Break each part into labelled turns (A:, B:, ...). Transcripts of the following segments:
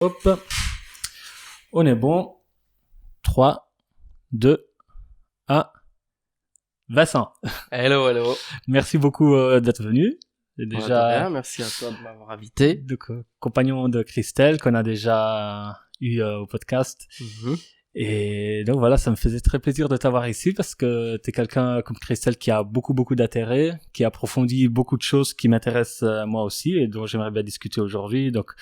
A: Hop, on est bon. 3, 2, 1. Vincent.
B: Hello.
A: Merci beaucoup d'être venu.
B: C'est déjà... de rien, merci à toi de m'avoir invité.
A: Donc, compagnon de Christelle qu'on a déjà eu au podcast. Et donc voilà, ça me faisait très plaisir de t'avoir ici parce que t'es quelqu'un comme Christelle qui a beaucoup d'intérêt, qui approfondit beaucoup de choses qui m'intéressent moi aussi et dont j'aimerais bien discuter aujourd'hui. Donc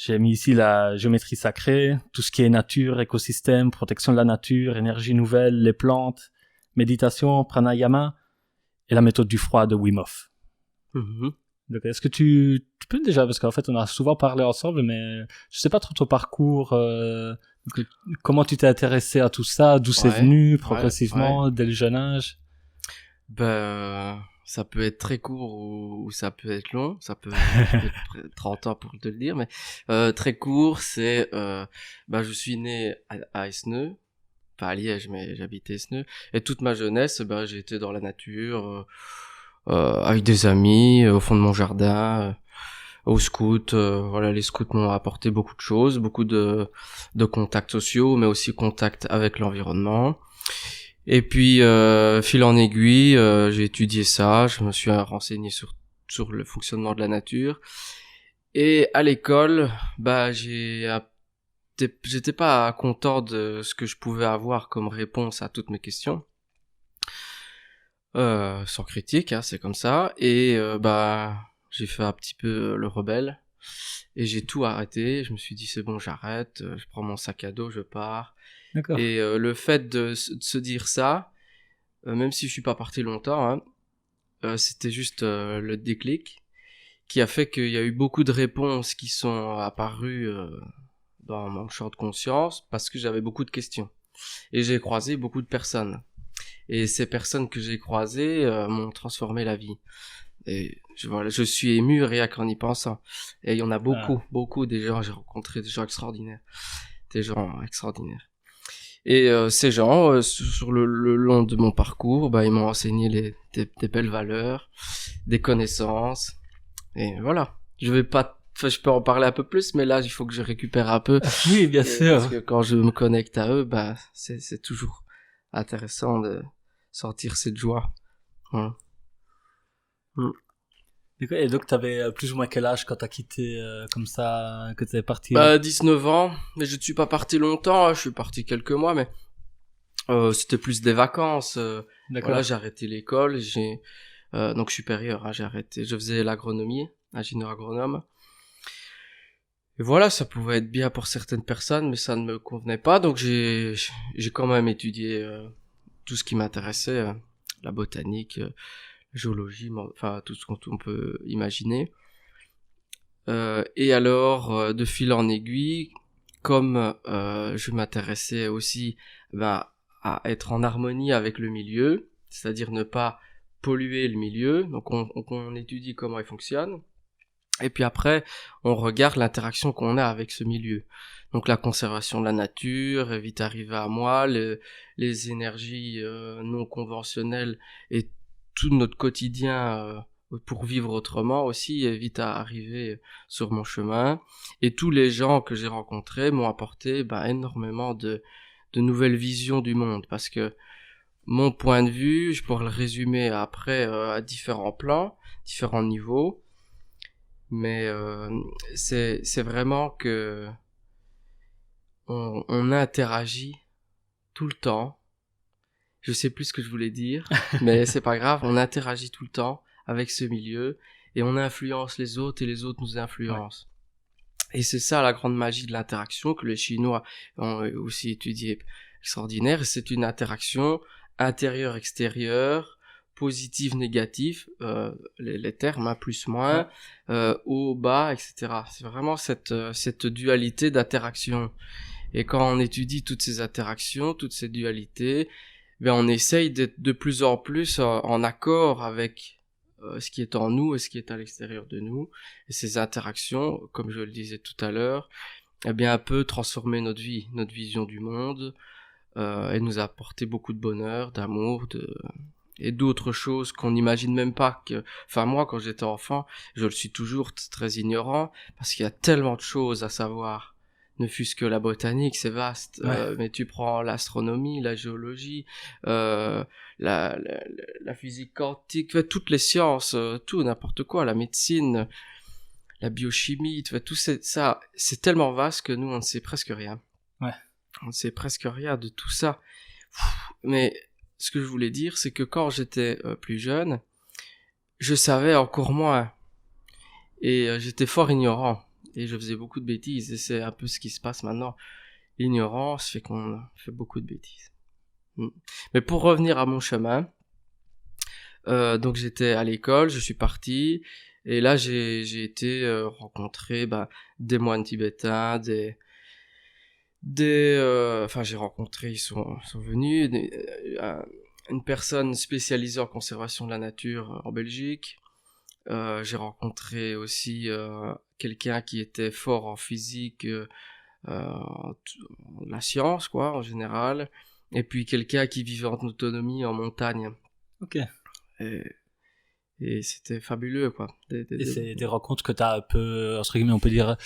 A: j'ai mis ici la géométrie sacrée, tout ce qui est nature, écosystème, protection de la nature, énergie nouvelle, les plantes, méditation, pranayama et la méthode du froid de Wim Hof. Donc est-ce que tu peux déjà, parce qu'en fait on a souvent parlé ensemble, mais je sais pas trop ton parcours, comment tu t'es intéressé à tout ça, d'où c'est venu progressivement dès le jeune âge?
B: Ça peut être très court ou ça peut être long, ça peut être 30 ans pour te le dire, mais très court, c'est je suis né à Esneux, pas à Liège, mais j'habitais Esneux, et toute ma jeunesse, j'ai été dans la nature, avec des amis, au fond de mon jardin, aux scouts. Voilà, les scouts m'ont apporté beaucoup de choses, beaucoup de contacts sociaux, mais aussi contacts avec l'environnement. Et puis, fil en aiguille, j'ai étudié ça, je me suis renseigné sur le fonctionnement de la nature. Et à l'école, j'étais pas content de ce que je pouvais avoir comme réponse à toutes mes questions. Sans critique, hein, c'est comme ça. Et j'ai fait un petit peu le rebelle. Et j'ai tout arrêté. Je me suis dit, c'est bon, j'arrête. Je prends mon sac à dos, je pars.
A: D'accord.
B: Et le fait de se dire ça, même si je suis pas parti longtemps, hein, c'était juste le déclic qui a fait qu'il y a eu beaucoup de réponses qui sont apparues dans mon champ de conscience parce que j'avais beaucoup de questions. Et j'ai croisé beaucoup de personnes. Et ces personnes que j'ai croisées m'ont transformé la vie. Et je suis ému rien qu'en y pensant. Et il y en a beaucoup des gens, j'ai rencontré des gens extraordinaires. Et ces gens, sur le long de mon parcours, ils m'ont enseigné des belles valeurs, des connaissances. Et voilà. Je peux en parler un peu plus, mais là, il faut que je récupère un peu.
A: Oui, bien sûr.
B: Parce que quand je me connecte à eux, c'est toujours intéressant de sortir cette joie. Ouais.
A: Et donc, t'avais plus ou moins quel âge quand t'as quitté comme ça, que t'es parti?
B: 19 ans, mais je ne suis pas parti longtemps, hein. Je suis parti quelques mois, mais c'était plus des vacances.
A: D'accord.
B: Voilà, j'ai arrêté l'école, donc supérieur, hein, j'ai arrêté. Je faisais l'agronomie, ingénieur agronome. Et voilà, ça pouvait être bien pour certaines personnes, mais ça ne me convenait pas, donc j'ai quand même étudié tout ce qui m'intéressait, la botanique, géologie, enfin tout ce qu'on peut imaginer. Et alors, de fil en aiguille, comme je m'intéressais aussi à être en harmonie avec le milieu, c'est-à-dire ne pas polluer le milieu, donc on étudie comment il fonctionne, et puis après, on regarde l'interaction qu'on a avec ce milieu. Donc la conservation de la nature, vite arrivé à moi, les énergies non conventionnelles et tout notre quotidien pour vivre autrement aussi est vite arrivé sur mon chemin. Et tous les gens que j'ai rencontrés m'ont apporté énormément de nouvelles visions du monde, parce que mon point de vue, je pourrais le résumer après à différents plans, différents niveaux, mais c'est vraiment que on interagit tout le temps. Je sais plus ce que je voulais dire, mais c'est pas grave, on interagit tout le temps avec ce milieu et on influence les autres et les autres nous influencent. Ouais. Et c'est ça la grande magie de l'interaction que les Chinois ont aussi étudié extraordinaire. C'est une interaction intérieure-extérieure, positive, négative, les termes, plus, moins, haut, bas, etc. C'est vraiment cette dualité d'interaction. Et quand on étudie toutes ces interactions, toutes ces dualités, on essaye d'être de plus en plus en accord avec ce qui est en nous et ce qui est à l'extérieur de nous. Et ces interactions, comme je le disais tout à l'heure, un peu transformer notre vie, notre vision du monde, et nous apporter beaucoup de bonheur, d'amour, et d'autres choses qu'on n'imagine même pas que... Enfin, moi, quand j'étais enfant, je le suis toujours très ignorant, parce qu'il y a tellement de choses à savoir. Ne fût-ce que la botanique, c'est vaste, mais tu prends l'astronomie, la géologie, la physique quantique, tu vois, toutes les sciences, tout, n'importe quoi, la médecine, la biochimie, tu vois, tout ça, c'est tellement vaste que nous, on ne sait presque rien.
A: Ouais.
B: On ne sait presque rien de tout ça. Mais ce que je voulais dire, c'est que quand j'étais plus jeune, je savais encore moins. Et j'étais fort ignorant. Et je faisais beaucoup de bêtises. Et c'est un peu ce qui se passe maintenant. L'ignorance fait qu'on fait beaucoup de bêtises. Mais pour revenir à mon chemin, donc j'étais à l'école, je suis parti. Et là, j'ai été rencontrer des moines tibétains, enfin j'ai rencontré, ils sont venus, une personne spécialisée en conservation de la nature en Belgique. J'ai rencontré aussi quelqu'un qui était fort en physique, la science quoi en général, et puis quelqu'un qui vivait en autonomie en montagne.
A: Ok.
B: Et c'était fabuleux quoi.
A: Et c'est des rencontres que t'as un peu, entre guillemets, on peut dire,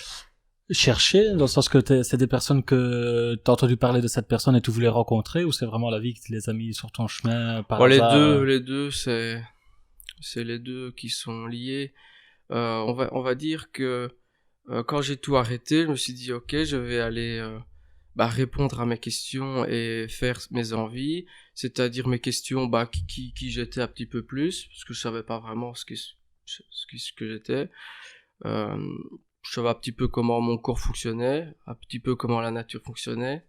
A: cherché, dans le sens que c'est des personnes que t'as entendu parler de cette personne et tu voulais rencontrer, ou c'est vraiment la vie qui te les a mis sur ton chemin par hasard?
B: Les deux, c'est les deux qui sont liés. On va dire que quand j'ai tout arrêté, je me suis dit ok, je vais aller répondre à mes questions et faire mes envies, c'est-à-dire mes questions qui j'étais un petit peu plus, parce que je savais pas vraiment ce que j'étais. Je savais un petit peu comment mon corps fonctionnait, un petit peu comment la nature fonctionnait.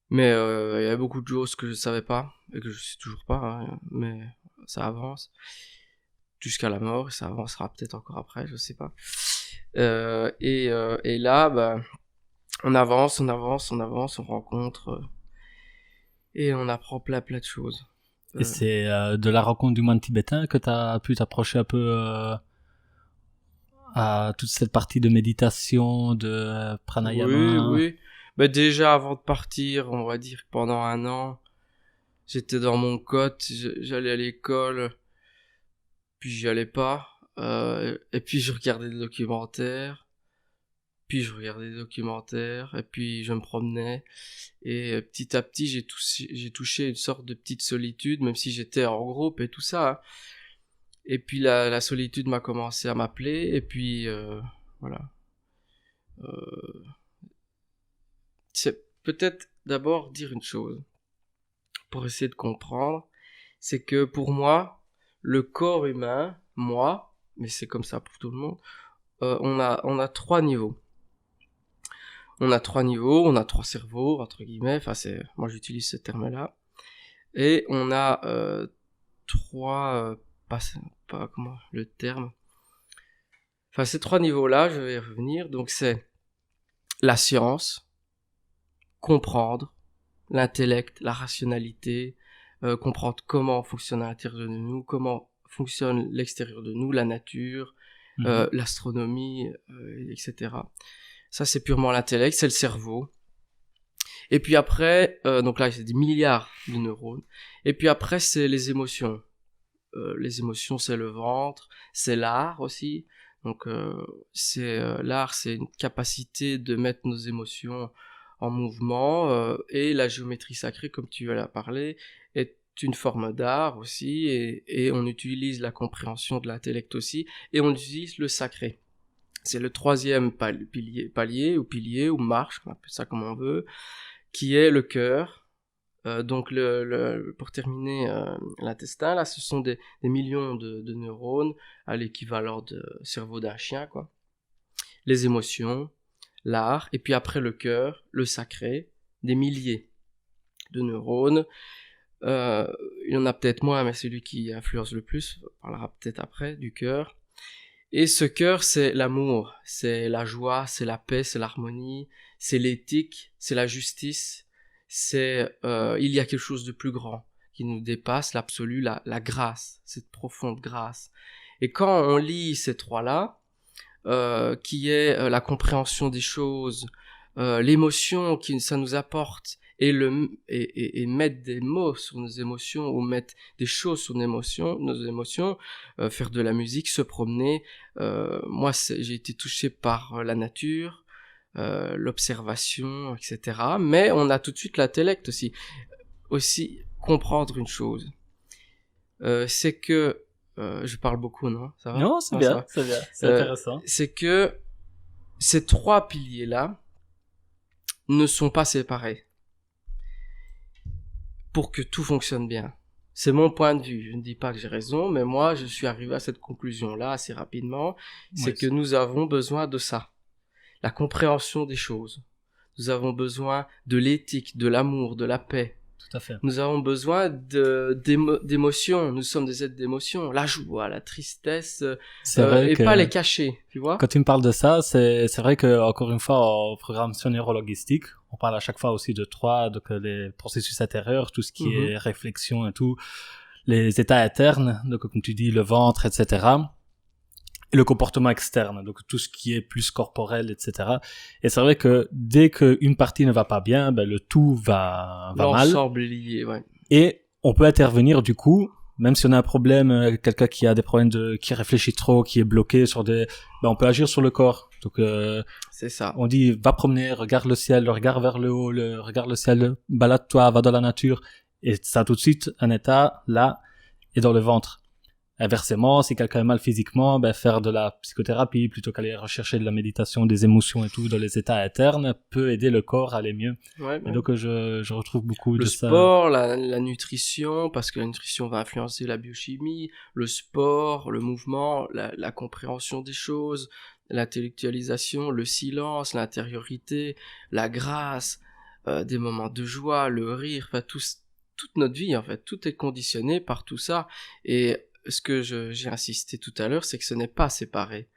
B: Mais il y avait beaucoup de choses que je savais pas, et que je sais toujours pas, hein, mais ça avance. Jusqu'à la mort, et ça avancera peut-être encore après, je sais pas. Et là, on avance, on rencontre, et on apprend plein de choses.
A: Et c'est de la rencontre du moine tibétain que t'as pu t'approcher un peu à toute cette partie de méditation, de pranayama.
B: Oui. Mais déjà avant de partir, on va dire que pendant 1 an, j'étais dans mon cote, j'allais à l'école, puis j'y allais pas, et puis je regardais des documentaires, puis et puis je me promenais, et petit à petit j'ai touché une sorte de petite solitude, même si j'étais en groupe et tout ça, hein. Et puis la solitude m'a commencé à m'appeler, et puis voilà. C'est peut-être d'abord dire une chose, pour essayer de comprendre, c'est que pour moi, le corps humain, mais c'est comme ça pour tout le monde, on a 3 niveaux. On a 3 niveaux, on a 3 cerveaux, entre guillemets, enfin moi j'utilise ce terme-là, et on a 3, pas comment le terme, enfin ces 3 niveaux-là, je vais y revenir, donc c'est la science, comprendre, l'intellect, la rationalité, comprendre comment fonctionne l'intérieur de nous, comment fonctionne l'extérieur de nous, la nature, l'astronomie, etc. Ça, c'est purement l'intellect, c'est le cerveau. Et puis après, donc là, c'est des milliards de neurones. Et puis après, c'est les émotions. Les émotions, c'est le ventre, c'est l'art aussi. Donc, l'art, c'est une capacité de mettre nos émotions en mouvement, et la géométrie sacrée, comme tu as parlé, est une forme d'art aussi, et on utilise la compréhension de l'intellect aussi, et on utilise le sacré. C'est le 3e pilier ou marche, on appelle ça comme on veut, qui est le cœur. Donc pour terminer, l'intestin, là, ce sont des millions de neurones à l'équivalent de cerveau d'un chien, quoi. Les émotions, l'art, et puis après le cœur, le sacré, des milliers de neurones. Il y en a peut-être moins, mais celui qui influence le plus, on parlera peut-être après, du cœur. Et ce cœur, c'est l'amour, c'est la joie, c'est la paix, c'est l'harmonie, c'est l'éthique, c'est la justice, il y a quelque chose de plus grand qui nous dépasse, l'absolu, la grâce, cette profonde grâce. Et quand on lit ces 3-là, qui est la compréhension des choses, l'émotion que ça nous apporte et mettre des mots sur nos émotions ou mettre des choses sur nos émotions, faire de la musique, se promener. Moi, j'ai été touché par la nature, l'observation, etc. Mais on a tout de suite l'intellect aussi. Aussi, comprendre une chose, c'est que je parle beaucoup, non? Ça va?
A: Non, c'est bien, c'est bien, c'est intéressant.
B: C'est que ces trois piliers-là ne sont pas séparés pour que tout fonctionne bien. C'est mon point de vue. Je ne dis pas que j'ai raison, mais moi, je suis arrivé à cette conclusion-là assez rapidement. C'est que nous avons besoin de ça. La compréhension des choses. Nous avons besoin de l'éthique, de l'amour, de la paix.
A: Tout à fait.
B: Nous avons besoin d'émotions. Nous sommes des êtres d'émotions. La joie, la tristesse, et pas les cacher, tu vois.
A: Quand tu me parles de ça, c'est vrai que, encore une fois, en programmation neurolinguistique, on parle à chaque fois aussi de trois, donc les processus intérieurs, tout ce qui est réflexion et tout, les états internes, donc comme tu dis, le ventre, etc. Et le comportement externe, donc tout ce qui est plus corporel, etc. Et c'est vrai que dès qu'une partie ne va pas bien, ben le tout va mal.
B: L'ensemble est lié, ouais.
A: Et on peut intervenir du coup, même si on a un problème, quelqu'un qui a des problèmes qui réfléchit trop, qui est bloqué sur ben on peut agir sur le corps. Donc
B: c'est ça.
A: On dit va promener, regarde le ciel, regarde vers le haut, regarde le ciel, balade-toi, va dans la nature, et ça a tout de suite un état là et dans le ventre. Inversement, si quelqu'un est mal physiquement, ben faire de la psychothérapie plutôt qu'aller rechercher de la méditation, des émotions et tout dans les états internes peut aider le corps à aller mieux.
B: Ouais,
A: et donc je retrouve beaucoup de ça.
B: Le sport, la nutrition, parce que la nutrition va influencer la biochimie, le sport, le mouvement, la compréhension des choses, l'intellectualisation, le silence, l'intériorité, la grâce, des moments de joie, le rire, enfin toute notre vie en fait, tout est conditionné par tout ça. Et ce que j'ai insisté tout à l'heure, c'est que ce n'est pas séparé.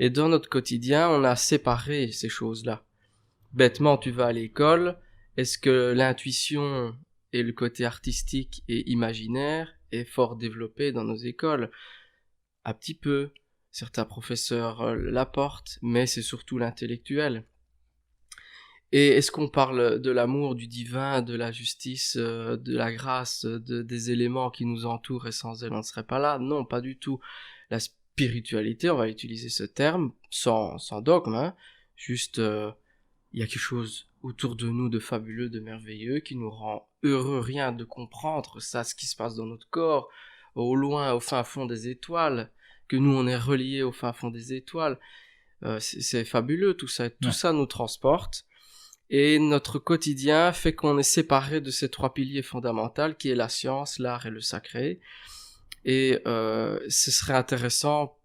B: Et dans notre quotidien, on a séparé ces choses-là. Bêtement, tu vas à l'école, est-ce que l'intuition et le côté artistique et imaginaire est fort développé dans nos écoles? Un petit peu. Certains professeurs l'apportent, mais c'est surtout l'intellectuel. Et est-ce qu'on parle de l'amour, du divin, de la justice, de la grâce, des éléments qui nous entourent et sans elles on ne serait pas là? Non, pas du tout. La spiritualité, on va utiliser ce terme, sans dogme, hein, juste il y a quelque chose autour de nous de fabuleux, de merveilleux, qui nous rend heureux rien de comprendre ça, ce qui se passe dans notre corps, au loin, au fin fond des étoiles, que nous on est reliés au fin fond des étoiles. C'est fabuleux tout ça, tout ça nous transporte. Et notre quotidien fait qu'on est séparé de ces trois piliers fondamentaux qui est la science, l'art et le sacré. Et ce serait intéressant,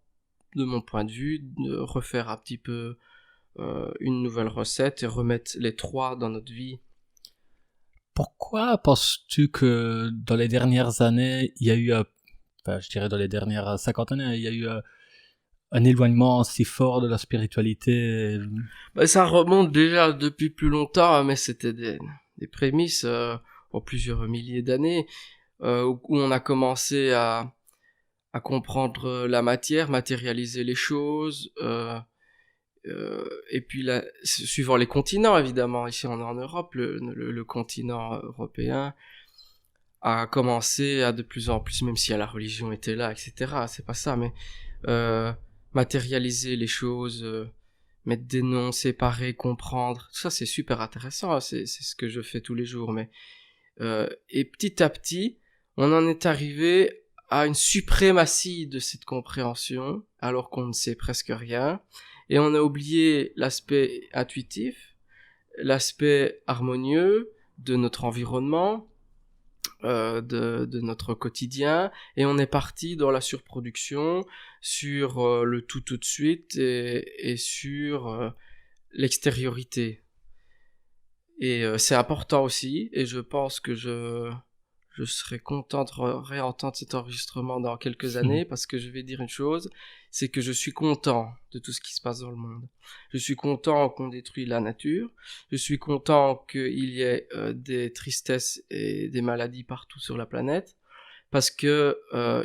B: de mon point de vue, de refaire un petit peu une nouvelle recette et remettre les trois dans notre vie.
A: Pourquoi penses-tu que dans les dernières années, il y a eu, je dirais dans les dernières 50 années, il y a eu un éloignement si fort de la spiritualité?
B: Ça remonte déjà depuis plus longtemps, mais c'était des prémices en plusieurs milliers d'années où on a commencé à comprendre la matière, matérialiser les choses, et puis là, suivant les continents évidemment, ici on est en Europe, le continent européen a commencé à de plus en plus, même si la religion était là, etc. C'est pas ça, mais matérialiser les choses, mettre des noms séparés, comprendre, tout ça c'est super intéressant, hein, c'est ce que je fais tous les jours, mais et petit à petit, on en est arrivé à une suprématie de cette compréhension, alors qu'on ne sait presque rien, et on a oublié l'aspect intuitif, l'aspect harmonieux de notre environnement, de notre quotidien, et on est parti dans la surproduction, sur le tout de suite et sur l'extériorité. Et c'est important aussi, et je pense que je serais content de réentendre cet enregistrement dans quelques années, parce que je vais dire une chose, c'est que je suis content de tout ce qui se passe dans le monde. Je suis content qu'on détruise la nature, je suis content qu'il y ait des tristesses et des maladies partout sur la planète, parce que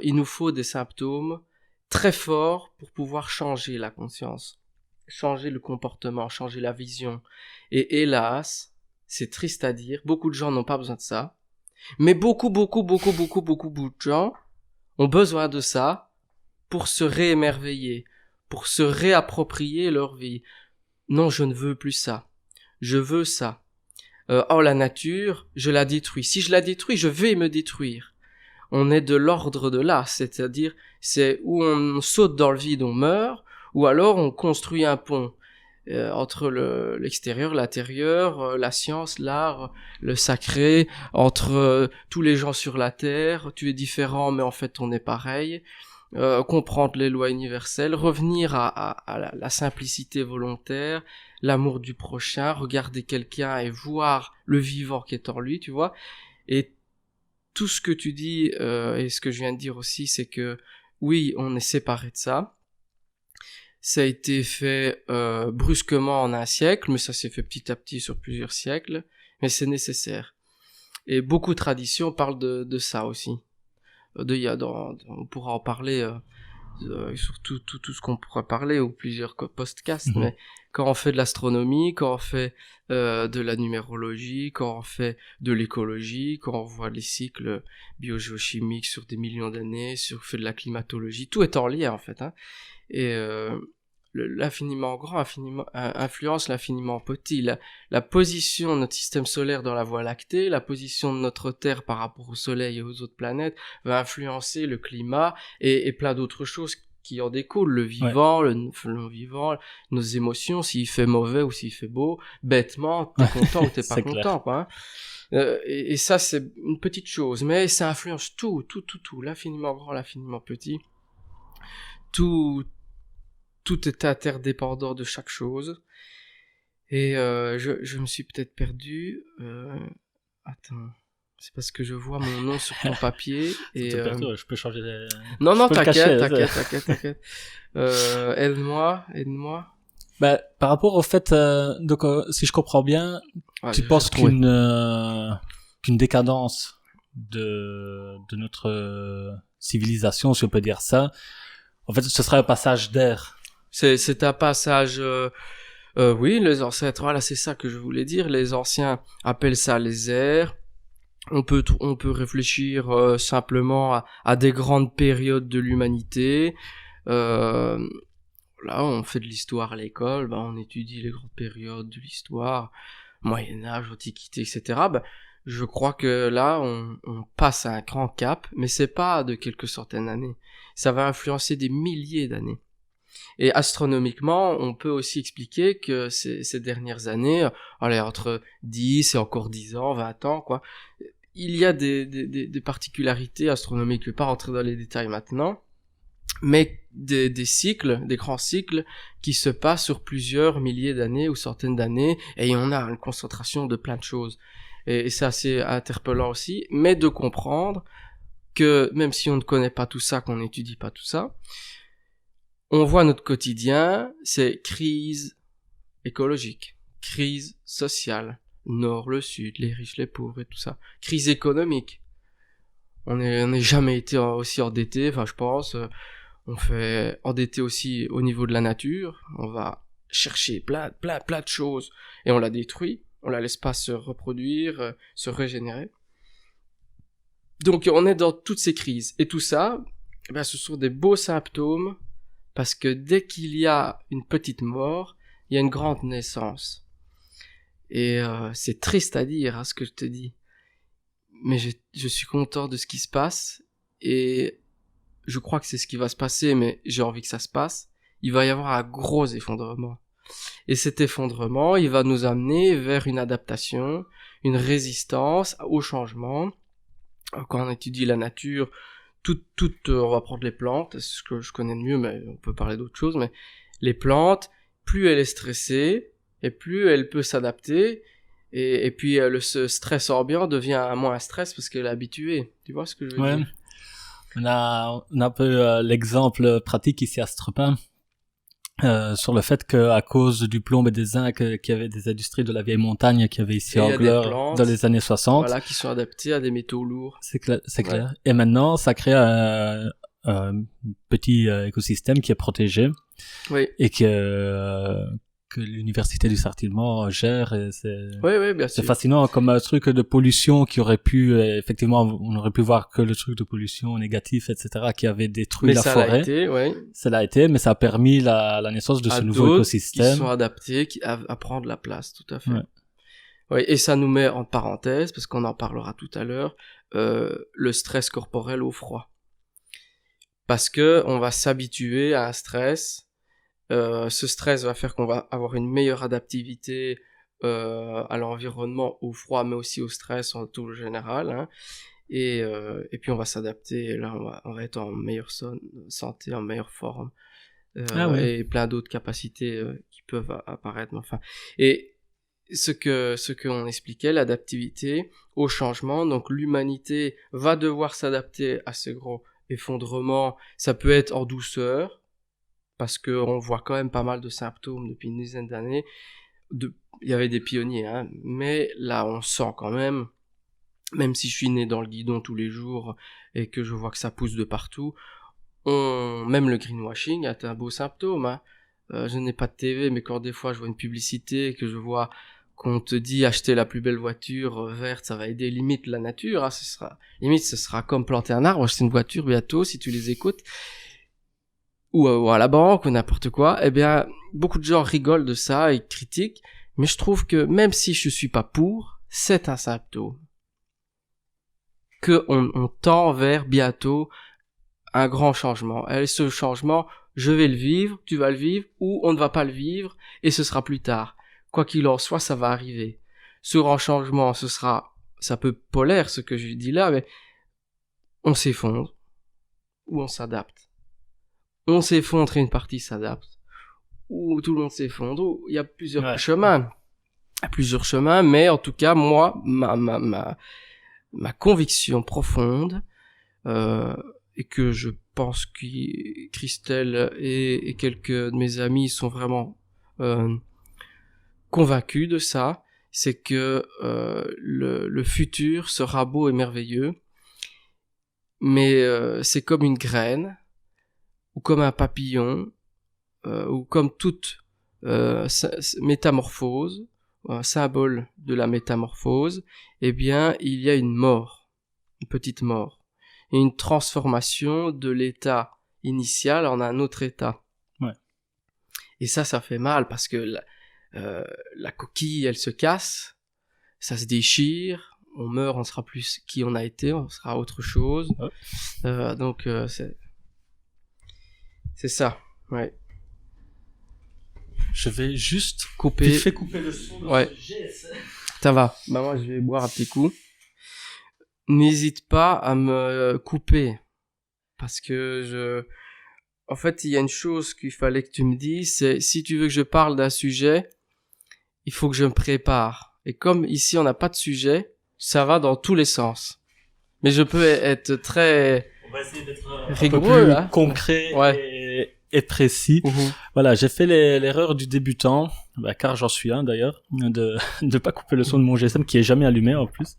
B: il nous faut des symptômes très forts pour pouvoir changer la conscience, changer le comportement, changer la vision. Et hélas, c'est triste à dire, beaucoup de gens n'ont pas besoin de ça. Mais beaucoup de gens ont besoin de ça pour se réémerveiller, pour se réapproprier leur vie. Non, je ne veux plus ça. Je veux ça. La nature, je la détruis. Si je la détruis, je vais me détruire. On est de l'ordre de là, c'est-à-dire, c'est où on saute dans le vide, on meurt, ou alors on construit un pont entre l'extérieur, l'intérieur, la science, l'art, le sacré, entre tous les gens sur la terre. Tu es différent, mais en fait on est pareil. Comprendre les lois universelles, revenir à la simplicité volontaire, l'amour du prochain, regarder quelqu'un et voir le vivant qui est en lui, tu vois. Et tout ce que tu dis et ce que je viens de dire aussi, c'est que oui, on est séparé de ça. Ça a été fait brusquement en un siècle, mais ça s'est fait petit à petit sur plusieurs siècles, mais c'est nécessaire. Et beaucoup de traditions parlent de ça aussi. On pourra en parler sur tout ce qu'on pourra parler, ou plusieurs podcasts, mais quand on fait de l'astronomie, quand on fait de la numérologie, quand on fait de l'écologie, quand on voit les cycles biogéochimiques sur des millions d'années, fait de la climatologie, tout est en lien en fait, hein. Et l'infiniment grand influence l'infiniment petit. La position de notre système solaire dans la Voie lactée, la position de notre Terre par rapport au Soleil et aux autres planètes va influencer le climat et plein d'autres choses qui en découlent. Le vivant, le non-vivant, nos émotions, s'il fait mauvais ou s'il fait beau, bêtement, t'es content ou t'es pas content, quoi, hein. Et ça, c'est une petite chose, mais ça influence tout, l'infiniment grand, l'infiniment petit. Tout est interdépendant de chaque chose. Et je me suis peut-être perdu. Attends, c'est parce que je vois mon nom sur ton papier. Et
A: je peux changer de...
B: Non, t'inquiète. Aide-moi.
A: Bah, par rapport au fait, si je comprends bien, tu penses qu'une décadence de notre civilisation, si on peut dire ça, en fait, ce serait un passage d'air.
B: C'est un passage, oui, les ancêtres, voilà, c'est ça que je voulais dire. Les anciens appellent ça les ères. On peut réfléchir simplement à des grandes périodes de l'humanité. Là, on fait de l'histoire à l'école, on étudie les grandes périodes de l'histoire, Moyen-Âge, Antiquité, etc. Je crois que là, on passe à un grand cap, mais c'est pas de quelques centaines d'années. Ça va influencer des milliers d'années. Et astronomiquement, on peut aussi expliquer que ces dernières années, entre 10 et encore 10 ans, 20 ans, quoi, il y a des particularités astronomiques. Je vais pas rentrer dans les détails maintenant, mais des cycles, des grands cycles qui se passent sur plusieurs milliers d'années ou centaines d'années, et on a une concentration de plein de choses. Et c'est assez interpellant aussi, mais de comprendre que même si on ne connaît pas tout ça, qu'on n'étudie pas tout ça, on voit notre quotidien, c'est crise écologique, crise sociale, le nord, le sud, les riches, les pauvres et tout ça, crise économique. On n'est jamais été aussi endetté, je pense, on fait endetté aussi au niveau de la nature, on va chercher plein de choses et on la détruit, on la laisse pas se reproduire, se régénérer. Donc on est dans toutes ces crises, et tout ça, ce sont des beaux symptômes. Parce que dès qu'il y a une petite mort, il y a une grande naissance. Et c'est triste à dire, ce que je te dis. Mais je suis content de ce qui se passe. Et je crois que c'est ce qui va se passer, mais j'ai envie que ça se passe. Il va y avoir un gros effondrement. Et cet effondrement, il va nous amener vers une adaptation, une résistance au changement. Quand on étudie la nature, on va prendre les plantes, c'est ce que je connais de mieux, mais on peut parler d'autres choses, mais les plantes, plus elle est stressée, et plus elle peut s'adapter, et puis ce stress ambiant devient moins un stress parce qu'elle est habituée. Tu vois ce que je veux dire?
A: On a un peu l'exemple pratique ici à Strepin, sur le fait qu'à cause du plomb et des zinc qu'il y avait des industries de la vieille montagne qu'il y avait ici en Gleur dans les années 60.
B: Voilà, qui sont adaptées à des métaux lourds.
A: C'est clair. Et maintenant, ça crée un petit écosystème qui est protégé
B: Oui.
A: et que l'université du Sartillement gère. Et
B: Oui, bien
A: c'est
B: sûr.
A: fascinant comme un truc de pollution qui aurait pu, effectivement, on aurait pu voir que le truc de pollution négatif, etc., qui avait détruit la forêt.
B: Mais ça l'a été, oui.
A: Ça l'a été, mais ça a permis la naissance de ce nouveau écosystème.
B: Qui sont adaptés à prendre la place, tout à fait. Ouais. Oui, et ça nous met en parenthèse, parce qu'on en parlera tout à l'heure, le stress corporel au froid. Parce que on va s'habituer à un stress. Ce stress va faire qu'on va avoir une meilleure adaptivité à l'environnement, au froid, mais aussi au stress en tout général. Hein. Et puis on va s'adapter, et là on va être en meilleure santé, en meilleure forme. Et plein d'autres capacités qui peuvent apparaître. Enfin, et ce qu'on expliquait, l'adaptivité au changement. Donc l'humanité va devoir s'adapter à ce gros effondrement. Ça peut être en douceur, parce que on voit quand même pas mal de symptômes depuis une dizaine d'années. Il y avait des pionniers, hein, mais là on sent quand même si je suis né dans le guidon tous les jours et que je vois que ça pousse de partout, même le greenwashing est un beau symptôme. Hein. Je n'ai pas de TV, mais quand des fois je vois une publicité, que je vois qu'on te dit acheter la plus belle voiture verte, ça va aider limite la nature. Hein, ce sera comme planter un arbre, acheter une voiture bientôt si tu les écoutes. Ou à la banque ou n'importe quoi. Eh bien, beaucoup de gens rigolent de ça et critiquent, mais je trouve que même si je suis pas pour, c'est un symptôme. Que on tend vers bientôt un grand changement. Et ce changement, je vais le vivre, tu vas le vivre, ou on ne va pas le vivre, et ce sera plus tard. Quoi qu'il en soit, ça va arriver. Ce grand changement, ça peut polaire, ce que je dis là, mais on s'effondre, ou on s'adapte. On s'effondre et une partie s'adapte. Ou tout le monde s'effondre, ou il y a plusieurs chemins. Il y a plusieurs chemins, mais en tout cas, moi, ma conviction profonde, et que je pense que Christelle et quelques de mes amis sont vraiment convaincus de ça, c'est que le futur sera beau et merveilleux, mais c'est comme une graine, ou comme un papillon, ou comme toute métamorphose, un symbole de la métamorphose, eh bien, il y a une mort, une petite mort, et une transformation de l'état initial en un autre état.
A: Ouais.
B: Et ça fait mal, parce que la coquille, elle se casse, ça se déchire, on meurt, on sera plus qui on a été, on sera autre chose. Ouais. Donc, c'est ça, ouais.
A: Je vais juste
B: couper
A: le son.
B: Ouais. Ça va. Bah moi je vais boire un petit coup. N'hésite pas à me couper, parce que en fait il y a une chose qu'il fallait que tu me dises, c'est si tu veux que je parle d'un sujet, il faut que je me prépare. Et comme ici on n'a pas de sujet, ça va dans tous les sens. Mais je peux être très rigoureux,
A: un peu plus concret. Ouais. Et précis. Voilà, j'ai fait l'erreur du débutant, car j'en suis un d'ailleurs, de pas couper le son de mon GSM qui est jamais allumé en plus.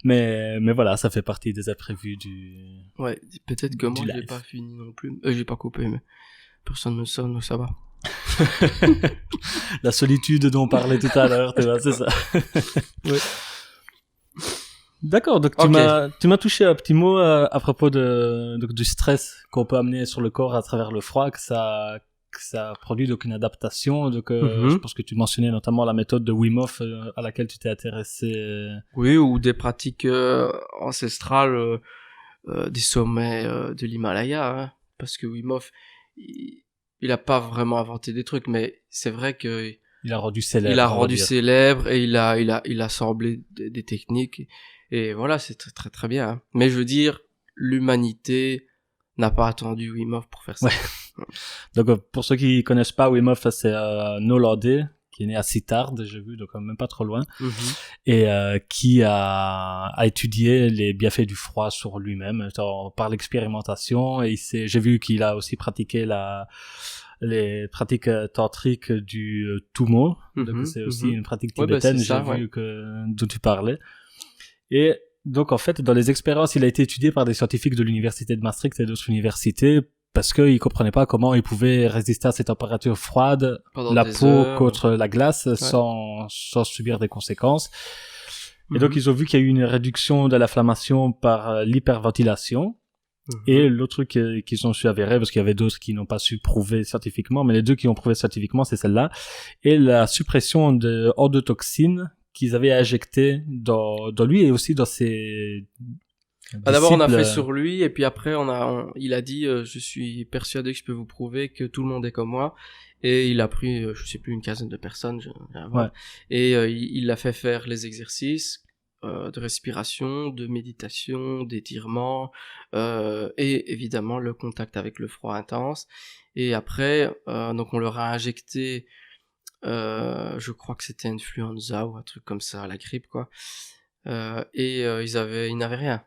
A: Mais voilà, ça fait partie des imprévus du.
B: Ouais, peut-être que moi j'ai pas fini non plus. J'ai pas coupé, mais personne me sonne, donc ça va.
A: La solitude dont on parlait tout à l'heure, tu vois, c'est ça. Ouais. D'accord, donc tu m'as touché un petit mot à propos du stress qu'on peut amener sur le corps à travers le froid, que ça produit donc une adaptation. Donc je pense que tu mentionnais notamment la méthode de Wim Hof à laquelle tu t'es intéressé.
B: Oui, ou des pratiques ancestrales, des sommets de l'Himalaya, hein, parce que Wim Hof, il a pas vraiment inventé des trucs, mais c'est vrai que
A: il a rendu célèbre.
B: Il a rendu célèbre et il a assemblé des techniques. Et voilà, c'est très très très bien. Hein. Mais je veux dire, l'humanité n'a pas attendu Wim Hof pour faire ça.
A: Ouais. Donc pour ceux qui connaissent pas Wim Hof, c'est un Hollandais qui est né à Sittard, j'ai vu, donc même pas trop loin, et qui a étudié les bienfaits du froid sur lui-même par l'expérimentation. Et j'ai vu qu'il a aussi pratiqué les pratiques tantriques du Tummo. Donc c'est aussi une pratique tibétaine, j'ai vu dont tu parlais. Et Donc en fait, dans les expériences, il a été étudié par des scientifiques de l'université de Maastricht et d'autres universités parce qu'ils comprenaient pas comment ils pouvaient résister à ces températures froides,
B: Pendant
A: la
B: des
A: peau
B: heures.
A: contre la glace, sans subir des conséquences. Et donc ils ont vu qu'il y a eu une réduction de l'inflammation par l'hyperventilation. Et l'autre truc qu'ils ont su avérer, parce qu'il y avait d'autres qui n'ont pas su prouver scientifiquement, mais les deux qui ont prouvé scientifiquement, c'est celle-là, et la suppression de endotoxines qu'ils avaient injectées dans lui et aussi dans ses
B: D'abord, on a
A: disciples.
B: fait sur lui, et puis après, il a dit, je suis persuadé que je peux vous prouver que tout le monde est comme moi. Et il a pris, je sais plus, une quinzaine de personnes, et il l'a fait faire les exercices de respiration, de méditation, d'étirement, et évidemment le contact avec le froid intense. Et après, donc on leur a injecté, je crois que c'était influenza ou un truc comme ça, la grippe quoi. Et ils n'avaient rien,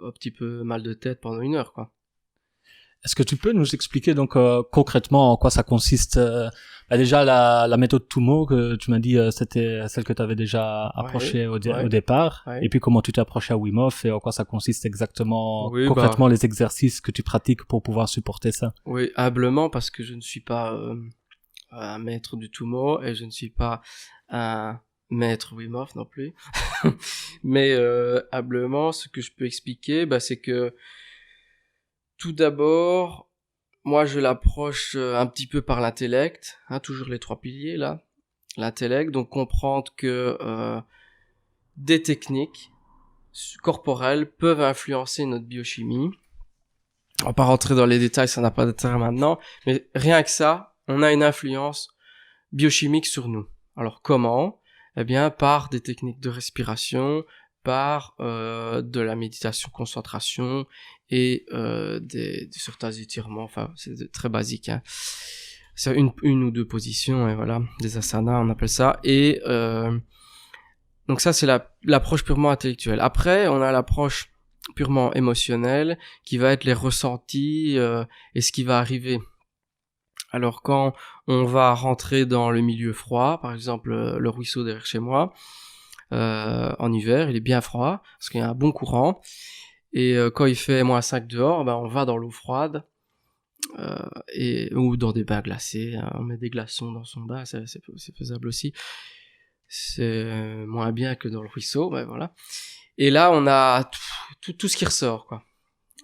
B: un petit peu mal de tête pendant 1 heure quoi.
A: Est-ce que tu peux nous expliquer donc concrètement en quoi ça consiste déjà la méthode Tumo que tu m'as dit c'était celle que tu avais déjà approchée au départ, et puis comment tu t'es approché à Wim Hof et en quoi ça consiste exactement concrètement les exercices que tu pratiques pour pouvoir supporter ça.
B: Oui, humblement, parce que je ne suis pas un maître du Tumo et je ne suis pas un maître Wim Hof non plus. Mais humblement, ce que je peux expliquer, c'est que tout d'abord, moi je l'approche un petit peu par l'intellect, toujours les 3 piliers là. L'intellect, donc comprendre que des techniques corporelles peuvent influencer notre biochimie. On va pas rentrer dans les détails, ça n'a pas d'intérêt maintenant, mais rien que ça, on a une influence biochimique sur nous. Alors comment ? Eh bien, par des techniques de respiration, par de la méditation concentration et certains étirements, enfin c'est très basique, hein. C'est une ou 2 positions, et voilà, des asanas on appelle ça, et donc ça c'est l'approche purement intellectuelle. Après on a l'approche purement émotionnelle qui va être les ressentis et ce qui va arriver. Alors quand on va rentrer dans le milieu froid, par exemple le ruisseau derrière chez moi, en hiver, il est bien froid, parce qu'il y a un bon courant, et quand il fait -5 dehors, on va dans l'eau froide, ou dans des bains glacés, on met des glaçons dans son bain, c'est faisable aussi. C'est moins bien que dans le ruisseau, mais voilà. Et là, on a tout ce qui ressort, quoi.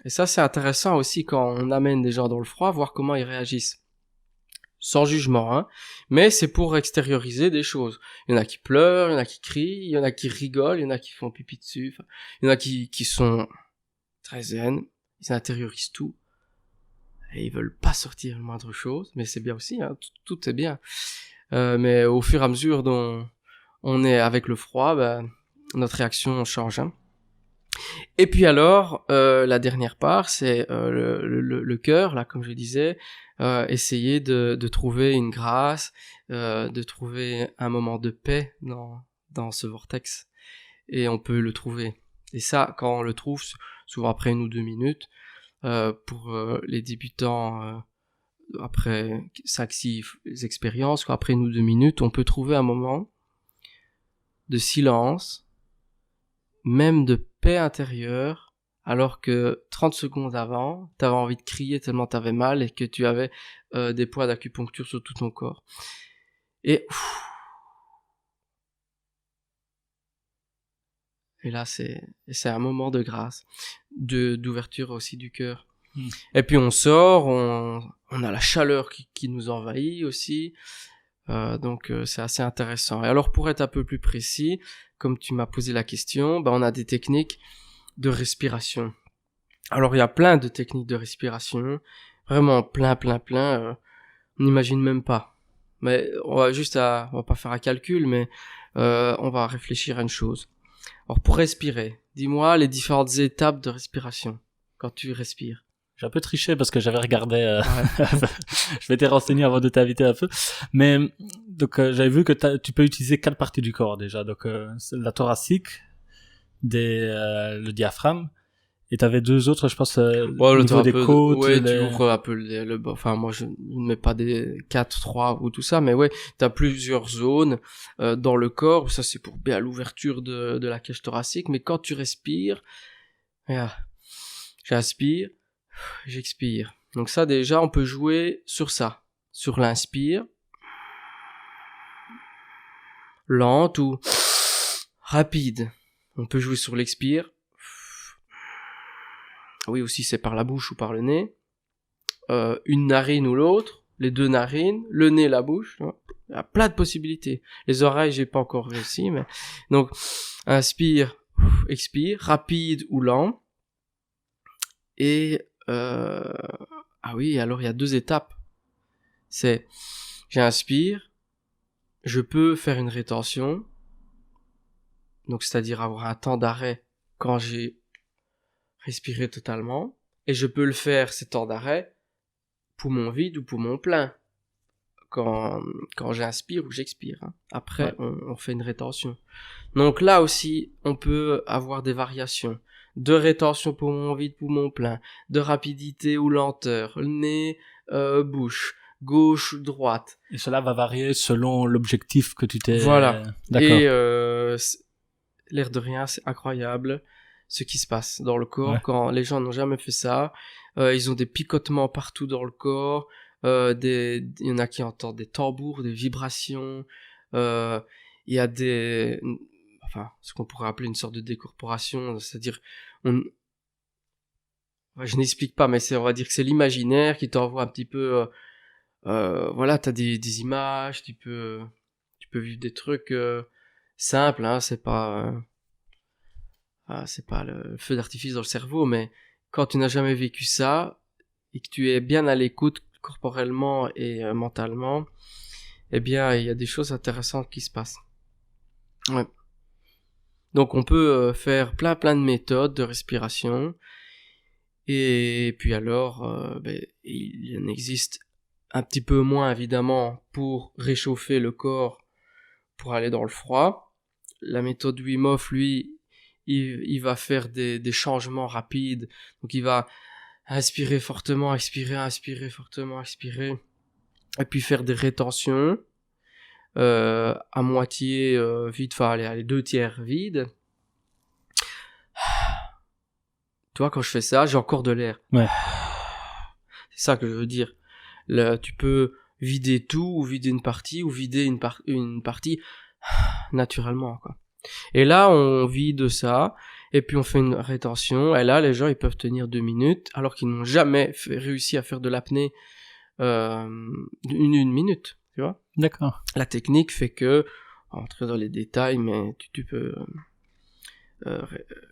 B: Et ça, c'est intéressant aussi quand on amène des gens dans le froid, voir comment ils réagissent. Sans jugement, hein. Mais c'est pour extérioriser des choses. Il y en a qui pleurent, il y en a qui crient, il y en a qui rigolent, il y en a qui font pipi dessus. Enfin, il y en a qui sont très zen, ils intériorisent tout. Et ils veulent pas sortir le moindre chose, mais c'est bien aussi, hein. Tout est bien. Mais au fur et à mesure dont on est avec le froid, notre réaction change, hein. Et puis alors, la dernière part, c'est le cœur, là, comme je disais, essayer de trouver une grâce, de trouver un moment de paix dans ce vortex. Et on peut le trouver. Et ça, quand on le trouve, souvent après 1 ou 2 minutes, pour les débutants, après 5-6 expériences, après 1 ou 2 minutes, on peut trouver un moment de silence, même de paix intérieure, alors que 30 secondes avant, t'avais envie de crier tellement t'avais mal et que tu avais des points d'acupuncture sur tout ton corps. Et là, c'est un moment de grâce, d'ouverture aussi du cœur. Et puis on sort, on a la chaleur qui nous envahit aussi. Donc c'est assez intéressant. Et alors pour être un peu plus précis, comme tu m'as posé la question, on a des techniques de respiration. Alors il y a plein de techniques de respiration, vraiment plein, on n'imagine même pas. Mais on va pas faire un calcul, mais on va réfléchir à une chose. Alors pour respirer, dis-moi les différentes étapes de respiration quand tu respires.
A: J'ai un peu triché parce que j'avais regardé, je m'étais renseigné avant de t'inviter un peu, mais donc j'avais vu que tu peux utiliser 4 parties du corps déjà, donc la thoracique, le diaphragme, Et t'avais deux autres, je pense,
B: Ouais,
A: au niveau des côtes.
B: ouais, tu ouvres un peu enfin, moi, je ne mets pas des 4, 3 ou tout ça, mais ouais, t'as plusieurs zones, dans le corps. Ça, c'est pour bien l'ouverture de la cage thoracique. Mais quand tu respires, regarde, j'inspire, j'expire. Donc ça, déjà, on peut jouer sur ça. Sur l'inspire, lente ou rapide. On peut jouer sur l'expire. Oui, aussi, c'est par la bouche ou par le nez. Une narine ou l'autre, les deux narines, le nez, la bouche. Il y a plein de possibilités. Les oreilles, j'ai pas encore réussi, mais donc inspire, expire, rapide ou lent. Et ah oui, alors il y a 2 étapes. C'est j'inspire, je peux faire une rétention, donc c'est-à-dire avoir un temps d'arrêt quand j'ai respiré totalement, et je peux le faire ces temps d'arrêt poumon vide ou poumon plein. Quand j'inspire ou j'expire. Hein. Après, on fait une rétention. Donc là aussi, on peut avoir des variations. De rétention poumon vide, poumon plein. De rapidité ou lenteur. Nez, bouche. Gauche, droite.
A: Et cela va varier selon l'objectif que tu t'es...
B: Voilà.
A: D'accord.
B: Et l'air de rien, c'est incroyable ce qui se passe dans le corps quand les gens n'ont jamais fait ça. Ils ont des picotements partout dans le corps. Il y en a qui entendent des tambours, des vibrations. Il y a ce qu'on pourrait appeler une sorte de décorporation, c'est-à-dire, je n'explique pas, mais on va dire que c'est l'imaginaire qui t'envoie un petit peu, voilà, t'as des images, tu peux vivre des trucs simples, hein, c'est pas le feu d'artifice dans le cerveau, mais quand tu n'as jamais vécu ça et que tu es bien à l'écoute corporellement et mentalement, eh bien, il y a des choses intéressantes qui se passent. Ouais. Donc, on peut faire plein de méthodes de respiration. Et puis alors, il en existe un petit peu moins, évidemment, pour réchauffer le corps, pour aller dans le froid. La méthode Wim Hof, lui, il va faire des changements rapides. Donc, il va inspirer fortement, inspirer fortement, expirer. Et puis faire des rétentions à moitié vide, enfin allez, 2/3 vide. Tu vois, quand je fais ça, j'ai encore de l'air.
A: Ouais.
B: C'est ça que je veux dire. Là, tu peux vider tout, ou vider une partie, ou vider une partie naturellement, quoi. Et là, on vide ça, et puis on fait une rétention, et là, les gens, ils peuvent tenir 2 minutes, alors qu'ils n'ont jamais réussi à faire de l'apnée une minute, tu vois.
A: D'accord.
B: La technique fait que, entrer dans les détails, mais tu peux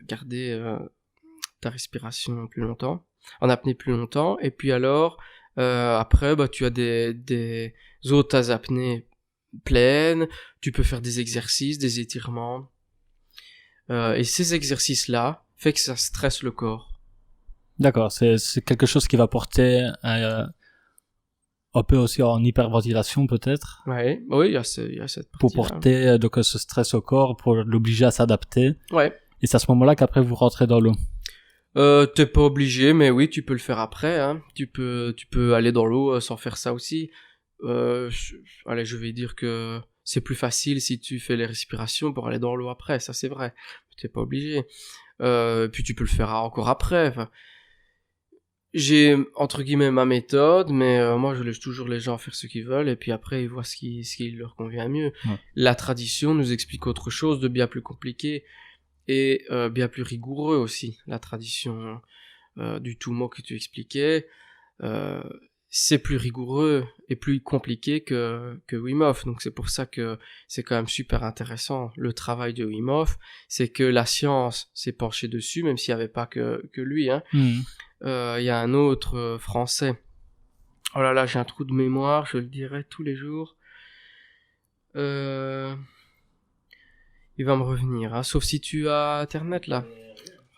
B: garder ta respiration plus longtemps, en apnée plus longtemps, et puis alors, après, tu as des autres apnées pleines, tu peux faire des exercices, des étirements, et ces exercices-là fait que ça stresse le corps.
A: D'accord, c'est quelque chose qui va porter un peu aussi en hyperventilation peut-être.
B: Ouais, oui, il y a cette partie-là.
A: Pour porter donc ce stress au corps, pour l'obliger à s'adapter.
B: Ouais.
A: Et c'est à ce moment-là qu'après vous rentrez dans l'eau.
B: T'es pas obligé, mais oui, tu peux le faire après. Hein. Tu peux aller dans l'eau sans faire ça aussi. Allez, je vais dire que c'est plus facile si tu fais les respirations pour aller dans l'eau après. Ça, c'est vrai. T'es pas obligé. Puis tu peux le faire encore après. Enfin, j'ai entre guillemets ma méthode, mais moi je laisse toujours les gens faire ce qu'ils veulent et puis après ils voient ce qui leur convient mieux.
A: Ouais.
B: La tradition nous explique autre chose de bien plus compliqué et bien plus rigoureux aussi. La tradition du Tummo que tu expliquais, c'est plus rigoureux et plus compliqué que Wim Hof. Donc c'est pour ça que c'est quand même super intéressant le travail de Wim Hof, c'est que la science s'est penchée dessus, même s'il n'y avait pas que lui, hein. Il y a un autre français. Oh là là, j'ai un trou de mémoire, je le dirai tous les jours. Il va me revenir, hein, sauf si tu as internet là.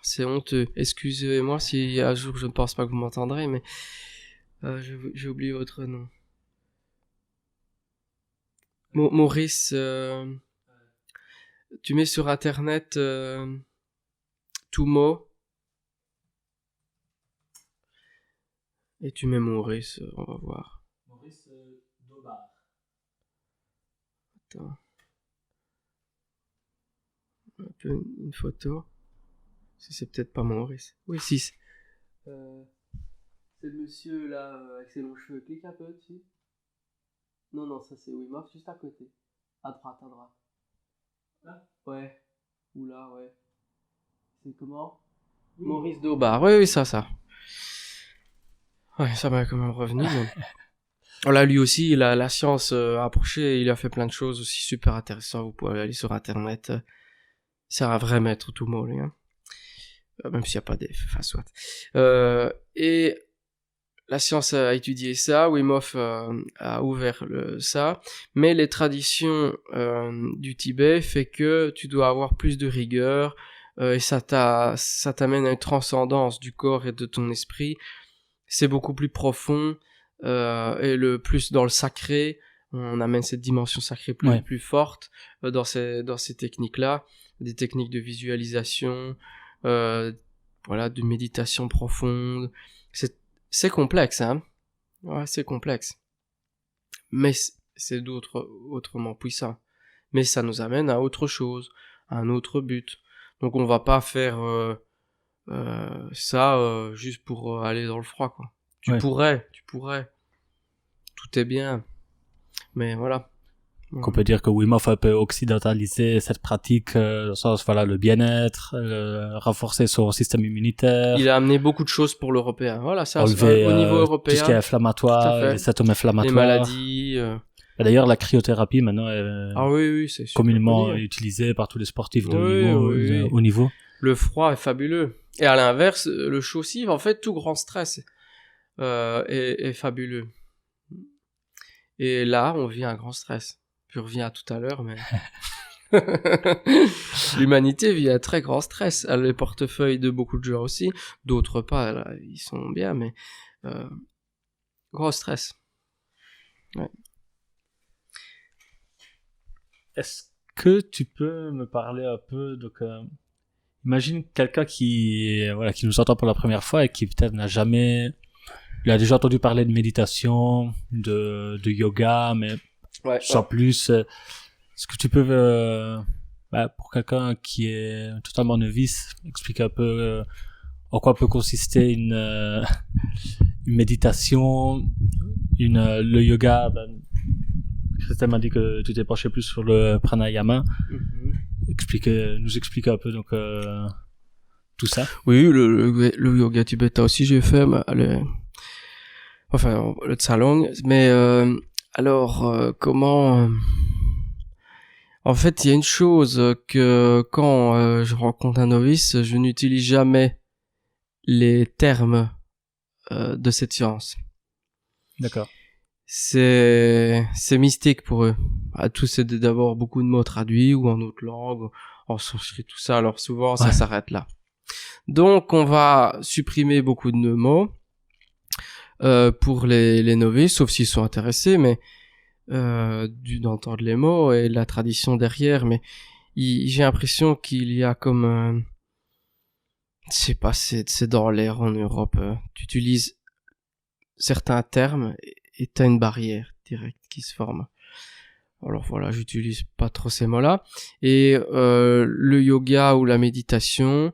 B: C'est honteux. Excusez-moi si un jour je ne pense pas que vous m'entendrez, mais j'ai oublié votre nom. Maurice, tu mets sur internet Tummo. Et tu mets Maurice, on va voir.
A: Maurice Daubard.
B: Attends. Un peu une photo. C'est peut-être pas Maurice. Oui, si. C'est le monsieur là avec ses longs cheveux. Clique un peu dessus. Non, ça c'est Wim Hof juste à côté. À droite. Là ? Ouais. Oula, ouais. C'est comment ? Maurice Daubard. Oui, ça. Ouais, ça m'a quand même revenu. Mais... Là, lui aussi, la science a approché. Il a fait plein de choses aussi super intéressantes. Vous pouvez aller sur Internet. C'est un vrai maître tout mot, lui. Hein. Même s'il n'y a pas des... Enfin, soit. Et la science a étudié ça. Wim Hof a ouvert ça. Mais les traditions du Tibet fait que tu dois avoir plus de rigueur. Et ça t'amène à une transcendance du corps et de ton esprit. C'est beaucoup plus profond. Et le plus dans le sacré. On amène cette dimension sacrée plus forte dans ces techniques-là. Des techniques de visualisation, de méditation profonde. C'est complexe, hein. Ouais, c'est complexe. Mais c'est autrement puissant. Mais ça nous amène à autre chose, à un autre but. Donc on va pas faire ça juste pour aller dans le froid, quoi. Tu pourrais. Tout est bien. Mais voilà.
A: Qu'on peut dire que Wim Hof a un peu occidentalisé cette pratique, dans le sens, le bien-être, renforcer son système immunitaire.
B: Il a amené beaucoup de choses pour l'européen. Voilà, ça,
A: enlever,
B: au niveau européen.
A: Tout ce qui est inflammatoire, les symptômes inflammatoires.
B: Les maladies.
A: Et d'ailleurs, la cryothérapie, maintenant, est
B: c'est
A: communément utilisée par tous les sportifs de haut niveau.
B: Le froid est fabuleux. Et à l'inverse, le chaud aussi, en fait, tout grand stress est fabuleux. Et là, on vit un grand stress. Je reviens à tout à l'heure, mais... L'humanité vit un très grand stress. Elle a les portefeuilles de beaucoup de gens aussi. D'autres pas, là, ils sont bien, mais... gros stress. Ouais.
A: Est-ce que tu peux me parler un peu... Donc, imagine quelqu'un qui nous entend pour la première fois et qui peut-être n'a jamais... Il a déjà entendu parler de méditation, de yoga, mais sans plus. Est-ce que tu peux, pour quelqu'un qui est totalement novice, expliquer un peu en quoi peut consister une méditation, le yoga. Christelle m'a dit que tu t'es penché plus sur le pranayama. Mm-hmm. Nous expliquer un peu donc tout ça.
B: Oui, le yoga tibétain aussi j'ai fait. Le Tsalong, mais comment en fait, il y a une chose que quand je rencontre un novice, je n'utilise jamais les termes de cette science.
A: D'accord.
B: C'est mystique pour eux. À tous, c'est d'abord beaucoup de mots traduits ou en autre langue, en sanskrit, tout ça. Alors souvent, ça s'arrête là. Donc, on va supprimer beaucoup de mots. Pour les novices, sauf s'ils sont intéressés, mais d'entendre les mots et la tradition derrière, mais j'ai l'impression qu'il y a comme je sais pas, c'est dans l'air en Europe. Tu utilises certains termes et t'as une barrière directe qui se forme. Alors voilà, j'utilise pas trop ces mots-là. Et le yoga ou la méditation,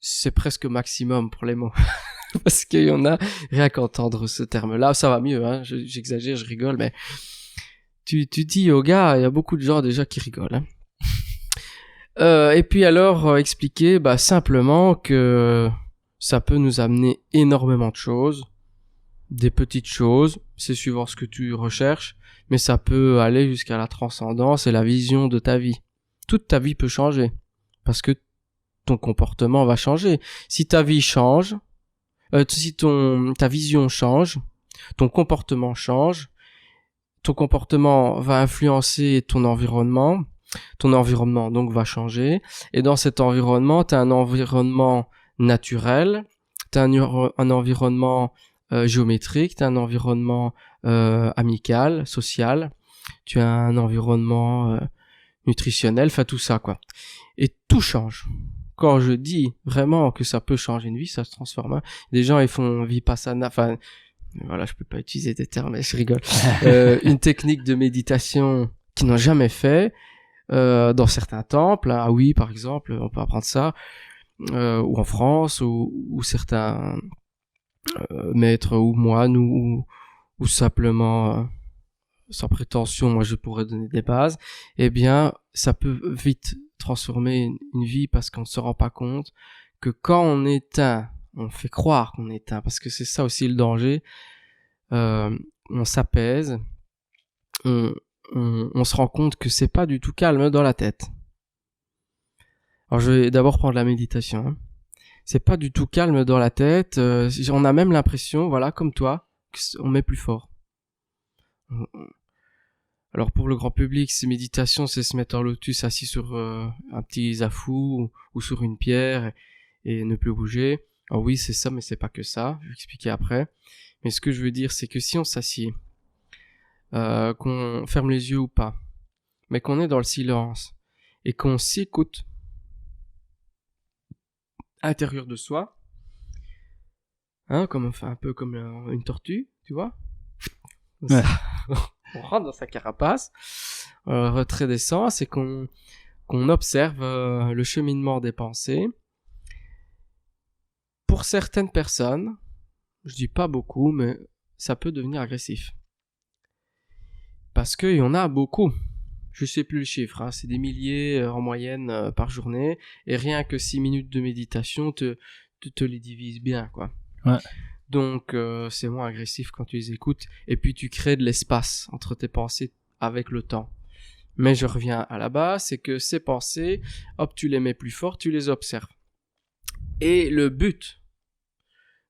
B: c'est presque maximum pour les mots. Parce qu'il y en a, rien qu'entendre ce terme-là, ça va mieux, hein, j'exagère, je rigole, mais tu dis yoga, il y a beaucoup de gens déjà qui rigolent. Hein. Et puis alors, expliquer simplement que ça peut nous amener énormément de choses, des petites choses, c'est suivant ce que tu recherches, mais ça peut aller jusqu'à la transcendance et la vision de ta vie. Toute ta vie peut changer, parce que ton comportement va changer. Si ta vie change, si ta vision change, ton comportement change, ton comportement va influencer ton environnement donc va changer, et dans cet environnement, tu as un environnement naturel, tu as un environnement géométrique, tu as un environnement amical, social, tu as un environnement nutritionnel, enfin tout ça quoi. Et tout change. quand je dis vraiment que ça peut changer une vie, ça se transforme. Hein. Des gens, ils font vipassana, enfin, voilà, je peux pas utiliser des termes, mais je rigole. Une technique de méditation qu'ils n'ont jamais fait, dans certains temples, hein. Ah oui, par exemple, on peut apprendre ça, ou en France, ou certains maîtres ou moines, ou simplement, sans prétention, moi je pourrais donner des bases, eh bien, ça peut vite transformer une vie parce qu'on ne se rend pas compte que quand on éteint, on fait croire qu'on éteint, parce que c'est ça aussi le danger, on s'apaise, on se rend compte que c'est pas du tout calme dans la tête. Alors je vais d'abord prendre la méditation. Hein. C'est pas du tout calme dans la tête, on a même l'impression, voilà, comme toi, qu'on met plus fort. Alors pour le grand public, ces méditations, c'est se mettre en lotus assis sur un petit zafou ou sur une pierre et ne plus bouger. Alors oui, c'est ça, mais c'est pas que ça. Je vais expliquer après. Mais ce que je veux dire, c'est que si on s'assied, qu'on ferme les yeux ou pas, mais qu'on est dans le silence et qu'on s'écoute à l'intérieur de soi, hein, comme enfin un peu comme une tortue, tu vois.
A: Ouais.
B: On rentre dans sa carapace, retrait des sens et qu'on observe le cheminement des pensées. Pour certaines personnes, je dis pas beaucoup, mais ça peut devenir agressif. Parce qu'il y en a beaucoup. Je sais plus le chiffre, hein, c'est des milliers en moyenne par journée, et rien que 6 minutes de méditation te les divise bien, quoi.
A: Ouais.
B: Donc c'est moins agressif quand tu les écoutes, et puis tu crées de l'espace entre tes pensées avec le temps. Mais je reviens à la base, c'est que ces pensées, hop, tu les mets plus fort, tu les observes. Et le but,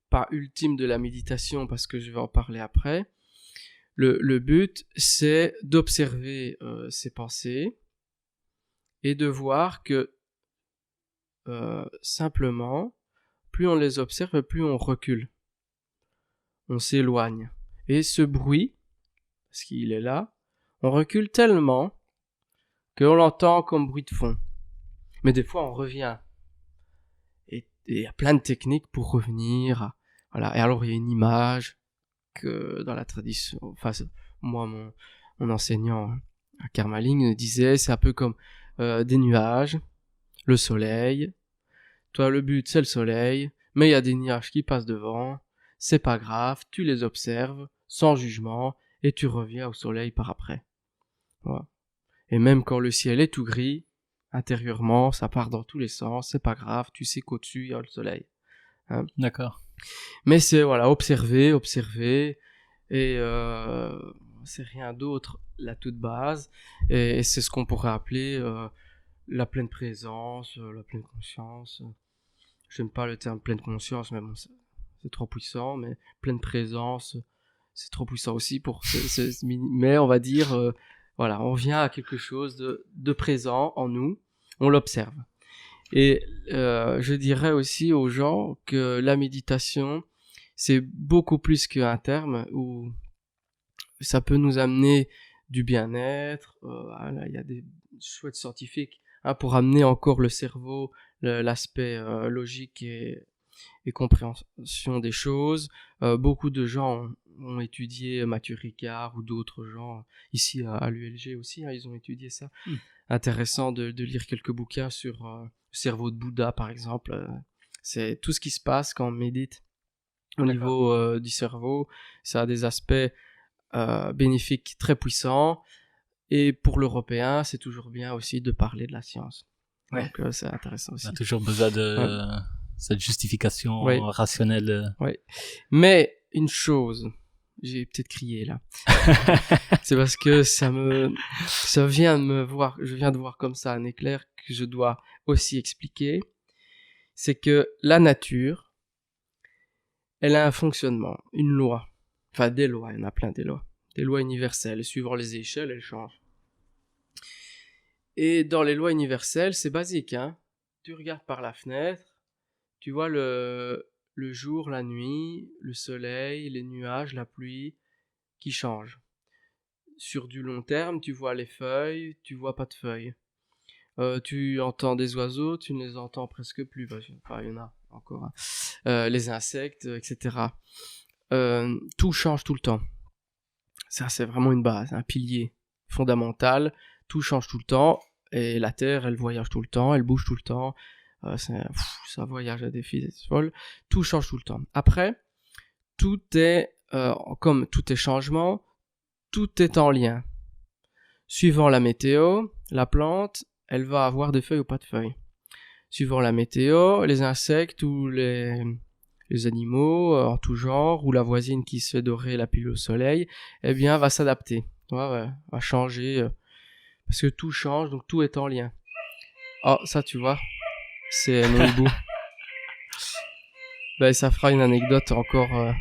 B: pas ultime de la méditation, parce que je vais en parler après, le but, c'est d'observer ces pensées et de voir que simplement, plus on les observe, plus on recule. On s'éloigne. Et ce bruit, parce qu'il est là, on recule tellement qu'on l'entend comme bruit de fond. Mais des fois, on revient. Et il y a plein de techniques pour revenir. Voilà. Et alors, il y a une image que dans la tradition, enfin, moi, mon enseignant à Karmaling disait, c'est un peu comme des nuages, le soleil. Toi, le but, c'est le soleil, mais il y a des nuages qui passent devant. C'est pas grave, tu les observes, sans jugement, et tu reviens au soleil par après. Voilà. Et même quand le ciel est tout gris, intérieurement, ça part dans tous les sens, c'est pas grave, tu sais qu'au-dessus, il y a le soleil. Hein.
A: D'accord.
B: Mais c'est, voilà, observer, et c'est rien d'autre, la toute base, et c'est ce qu'on pourrait appeler la pleine présence, la pleine conscience. J'aime pas le terme pleine conscience, mais bon, c'est trop puissant, mais pleine présence, c'est trop puissant aussi pour mais on va dire, voilà, on vient à quelque chose de présent en nous, on l'observe. Et je dirais aussi aux gens que la méditation, c'est beaucoup plus qu'un terme où ça peut nous amener du bien-être. Voilà, il y a des chouettes scientifiques pour amener encore le cerveau, l'aspect logique et compréhension des choses. Beaucoup de gens ont étudié Mathieu Ricard ou d'autres gens ici à l'ULG aussi, hein, ils ont étudié ça. Intéressant de lire quelques bouquins sur le cerveau de Bouddha par exemple. C'est tout ce qui se passe quand on médite au niveau du cerveau. Ça a des aspects bénéfiques très puissants. Et pour l'Européen, c'est toujours bien aussi de parler de la science.
A: Ouais.
B: Donc c'est intéressant aussi.
A: On a toujours besoin de cette justification rationnelle.
B: Oui. Mais une chose, j'ai peut-être crié là. C'est parce que je viens de voir comme ça un éclair que je dois aussi expliquer. C'est que la nature, elle a un fonctionnement, une loi. Enfin, des lois, il y en a plein des lois. Des lois universelles, suivant les échelles, elles changent. Et dans les lois universelles, c'est basique, hein. Tu regardes par la fenêtre, tu vois le jour, la nuit, le soleil, les nuages, la pluie qui changent. Sur du long terme, tu vois les feuilles, tu vois pas de feuilles. Tu entends des oiseaux, tu ne les entends presque plus. Enfin, il y en a encore. Hein. Les insectes, etc. Tout change tout le temps. Ça, c'est vraiment une base, un pilier fondamental. Tout change tout le temps. Et la Terre, elle voyage tout le temps, elle bouge tout le temps. Ça voyage à des vitesses folles. Tout change tout le temps. Après, tout est, comme tout est changement, tout est en lien. Suivant la météo, la plante, elle va avoir des feuilles ou pas de feuilles. Suivant la météo, les insectes ou les animaux en tout genre, ou la voisine qui se fait dorer la pilule au soleil, eh bien, va s'adapter, va changer, parce que tout change, donc tout est en lien. Oh, ça, tu vois, c'est mon hibou. Ben, ça fera une anecdote encore.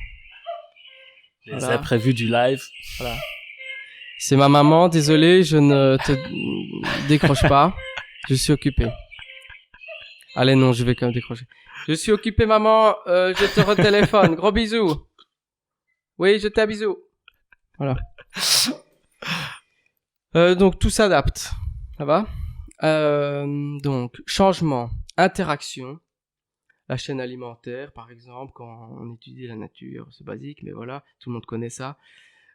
A: Les voilà. Imprévus du live.
B: Voilà. C'est ma maman, désolé, je ne te décroche pas. Je suis occupé. Allez, non, je vais quand même décrocher. Je suis occupé, maman, je te retéléphone. Gros bisous. Oui, je t'ai bisous. Voilà. Donc, tout s'adapte. Ça va? Donc, changement, interaction. La chaîne alimentaire, par exemple, quand on étudie la nature, c'est basique, mais voilà, tout le monde connaît ça.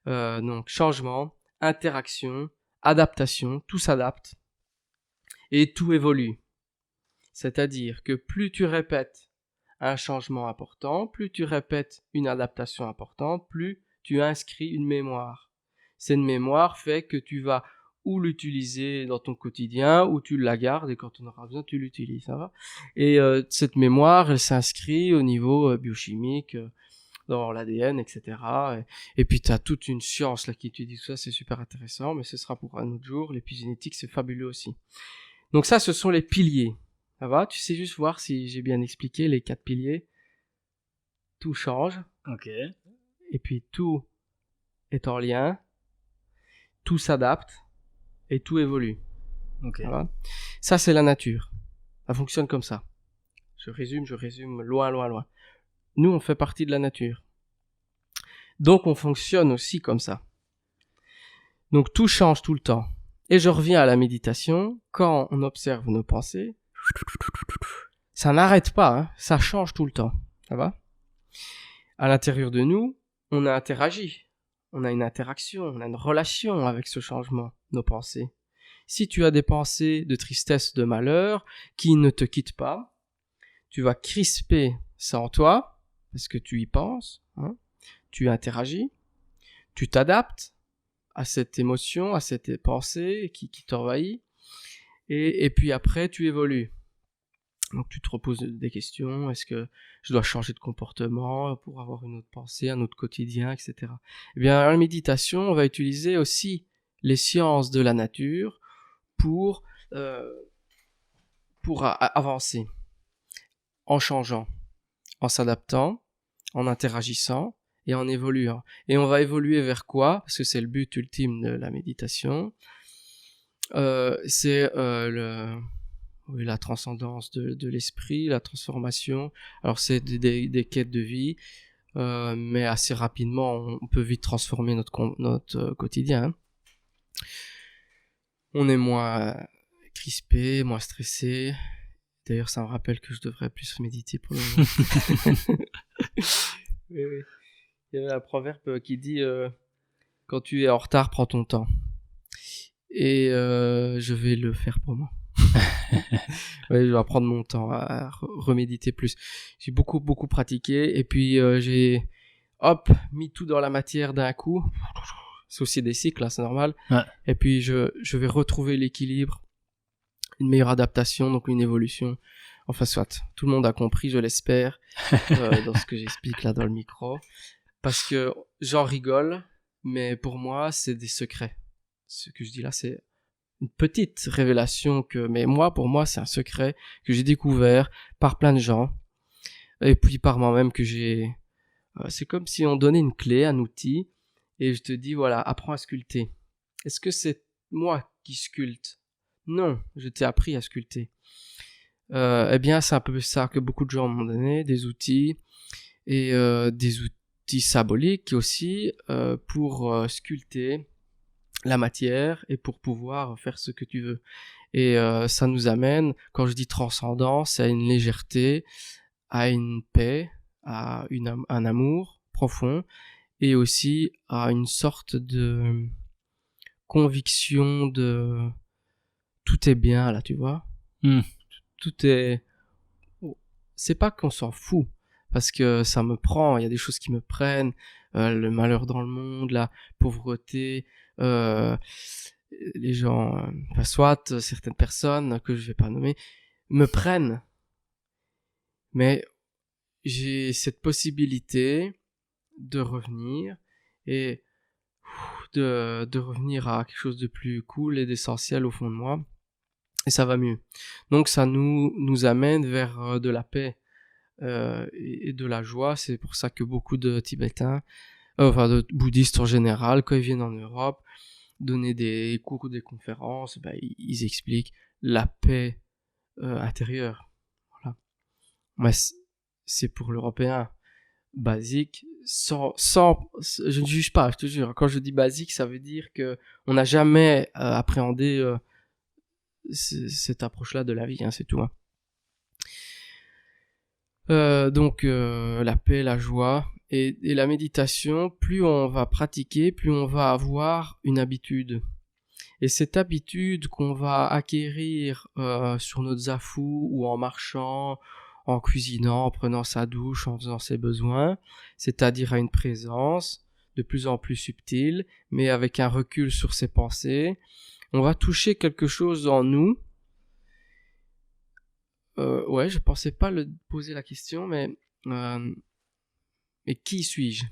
B: Donc, changement, interaction, adaptation, tout s'adapte et tout évolue. C'est-à-dire que plus tu répètes un changement important, plus tu répètes une adaptation importante, plus tu inscris une mémoire. Cette mémoire fait que tu vas ou l'utiliser dans ton quotidien, ou tu la gardes et quand on aura besoin, tu l'utilises. Ça va ? Et cette mémoire, elle s'inscrit au niveau biochimique, dans l'ADN, etc. Et puis tu as toute une science là qui étudie tout ça, c'est super intéressant, mais ce sera pour un autre jour. L'épigénétique, c'est fabuleux aussi. Donc ça, ce sont les piliers. Ça va ? Tu sais juste voir si j'ai bien expliqué les 4 piliers. Tout change.
A: Ok.
B: Et puis tout est en lien. Tout s'adapte. Et tout évolue.
A: Ok.
B: Ça va ? Ça, c'est la nature. Ça fonctionne comme ça. Je résume loin. Nous, on fait partie de la nature. Donc, on fonctionne aussi comme ça. Donc, tout change tout le temps. Et je reviens à la méditation. Quand on observe nos pensées, ça n'arrête pas, hein, ça change tout le temps. Ça va ? À l'intérieur de nous, on a interagi. On a une interaction, on a une relation avec ce changement, nos pensées. Si tu as des pensées de tristesse, de malheur, qui ne te quittent pas, tu vas crisper ça en toi, parce que tu y penses, hein, tu interagis, tu t'adaptes à cette émotion, à cette pensée qui t'envahit, et puis après tu évolues. Donc tu te reposes des questions, est-ce que je dois changer de comportement pour avoir une autre pensée, un autre quotidien, etc. Eh bien, à la méditation, on va utiliser aussi les sciences de la nature pour avancer, en changeant, en s'adaptant, en interagissant et en évoluant. Et on va évoluer vers quoi ? Parce que c'est le but ultime de la méditation. C'est la transcendance de l'esprit, la transformation. Alors c'est des quêtes de vie, mais assez rapidement, on peut vite transformer notre quotidien. Hein. On est moins crispé, moins stressé. D'ailleurs, ça me rappelle que je devrais plus méditer pour le moment. Oui. Il y avait un proverbe qui dit quand tu es en retard, prends ton temps. Et je vais le faire pour moi. Ouais, je vais prendre mon temps à reméditer plus. J'ai beaucoup pratiqué et puis j'ai mis tout dans la matière d'un coup. C'est aussi des cycles, là, c'est normal.
A: Ouais.
B: Et puis je vais retrouver l'équilibre, une meilleure adaptation, donc une évolution. Enfin soit, tout le monde a compris, je l'espère, dans ce que j'explique là dans le micro. Parce que j'en rigole, mais pour moi, c'est des secrets. Ce que je dis là, c'est une petite révélation mais pour moi, c'est un secret que j'ai découvert par plein de gens. Et puis par moi-même que c'est comme si on donnait une clé, un outil, et je te dis, voilà, apprends à sculpter. Est-ce que c'est moi qui sculpte ? Non, je t'ai appris à sculpter. Eh bien, c'est un peu ça que beaucoup de gens m'ont donné, des outils, et des outils symboliques aussi, pour sculpter la matière et pour pouvoir faire ce que tu veux. Et ça nous amène, quand je dis transcendance, à une légèreté, à une paix, à un amour profond, et aussi à une sorte de conviction de tout est bien là, tu vois. Tout est... C'est pas qu'on s'en fout, parce que ça me prend, il y a des choses qui me prennent, le malheur dans le monde, la pauvreté, les gens, enfin, soit certaines personnes que je vais pas nommer, me prennent. Mais j'ai cette possibilité de revenir et de revenir à quelque chose de plus cool et d'essentiel au fond de moi. Et ça va mieux. Donc ça nous amène vers de la paix et de la joie. C'est pour ça que beaucoup de Tibétains, de bouddhistes en général, quand ils viennent en Europe, donner des cours ou des conférences, ils expliquent la paix intérieure. Voilà. Mais c'est pour l'Européen basique, sans, je ne juge pas, je te jure. Quand je dis basique, ça veut dire que on n'a jamais appréhendé cette approche-là de la vie, hein, c'est tout. Hein. Donc la paix, la joie et la méditation, plus on va pratiquer, plus on va avoir une habitude. Et cette habitude qu'on va acquérir sur notre zafou ou en marchant, en cuisinant, en prenant sa douche, en faisant ses besoins, c'est-à-dire à une présence de plus en plus subtile, mais avec un recul sur ses pensées, on va toucher quelque chose en nous. Je pensais pas poser la question, mais qui suis-je?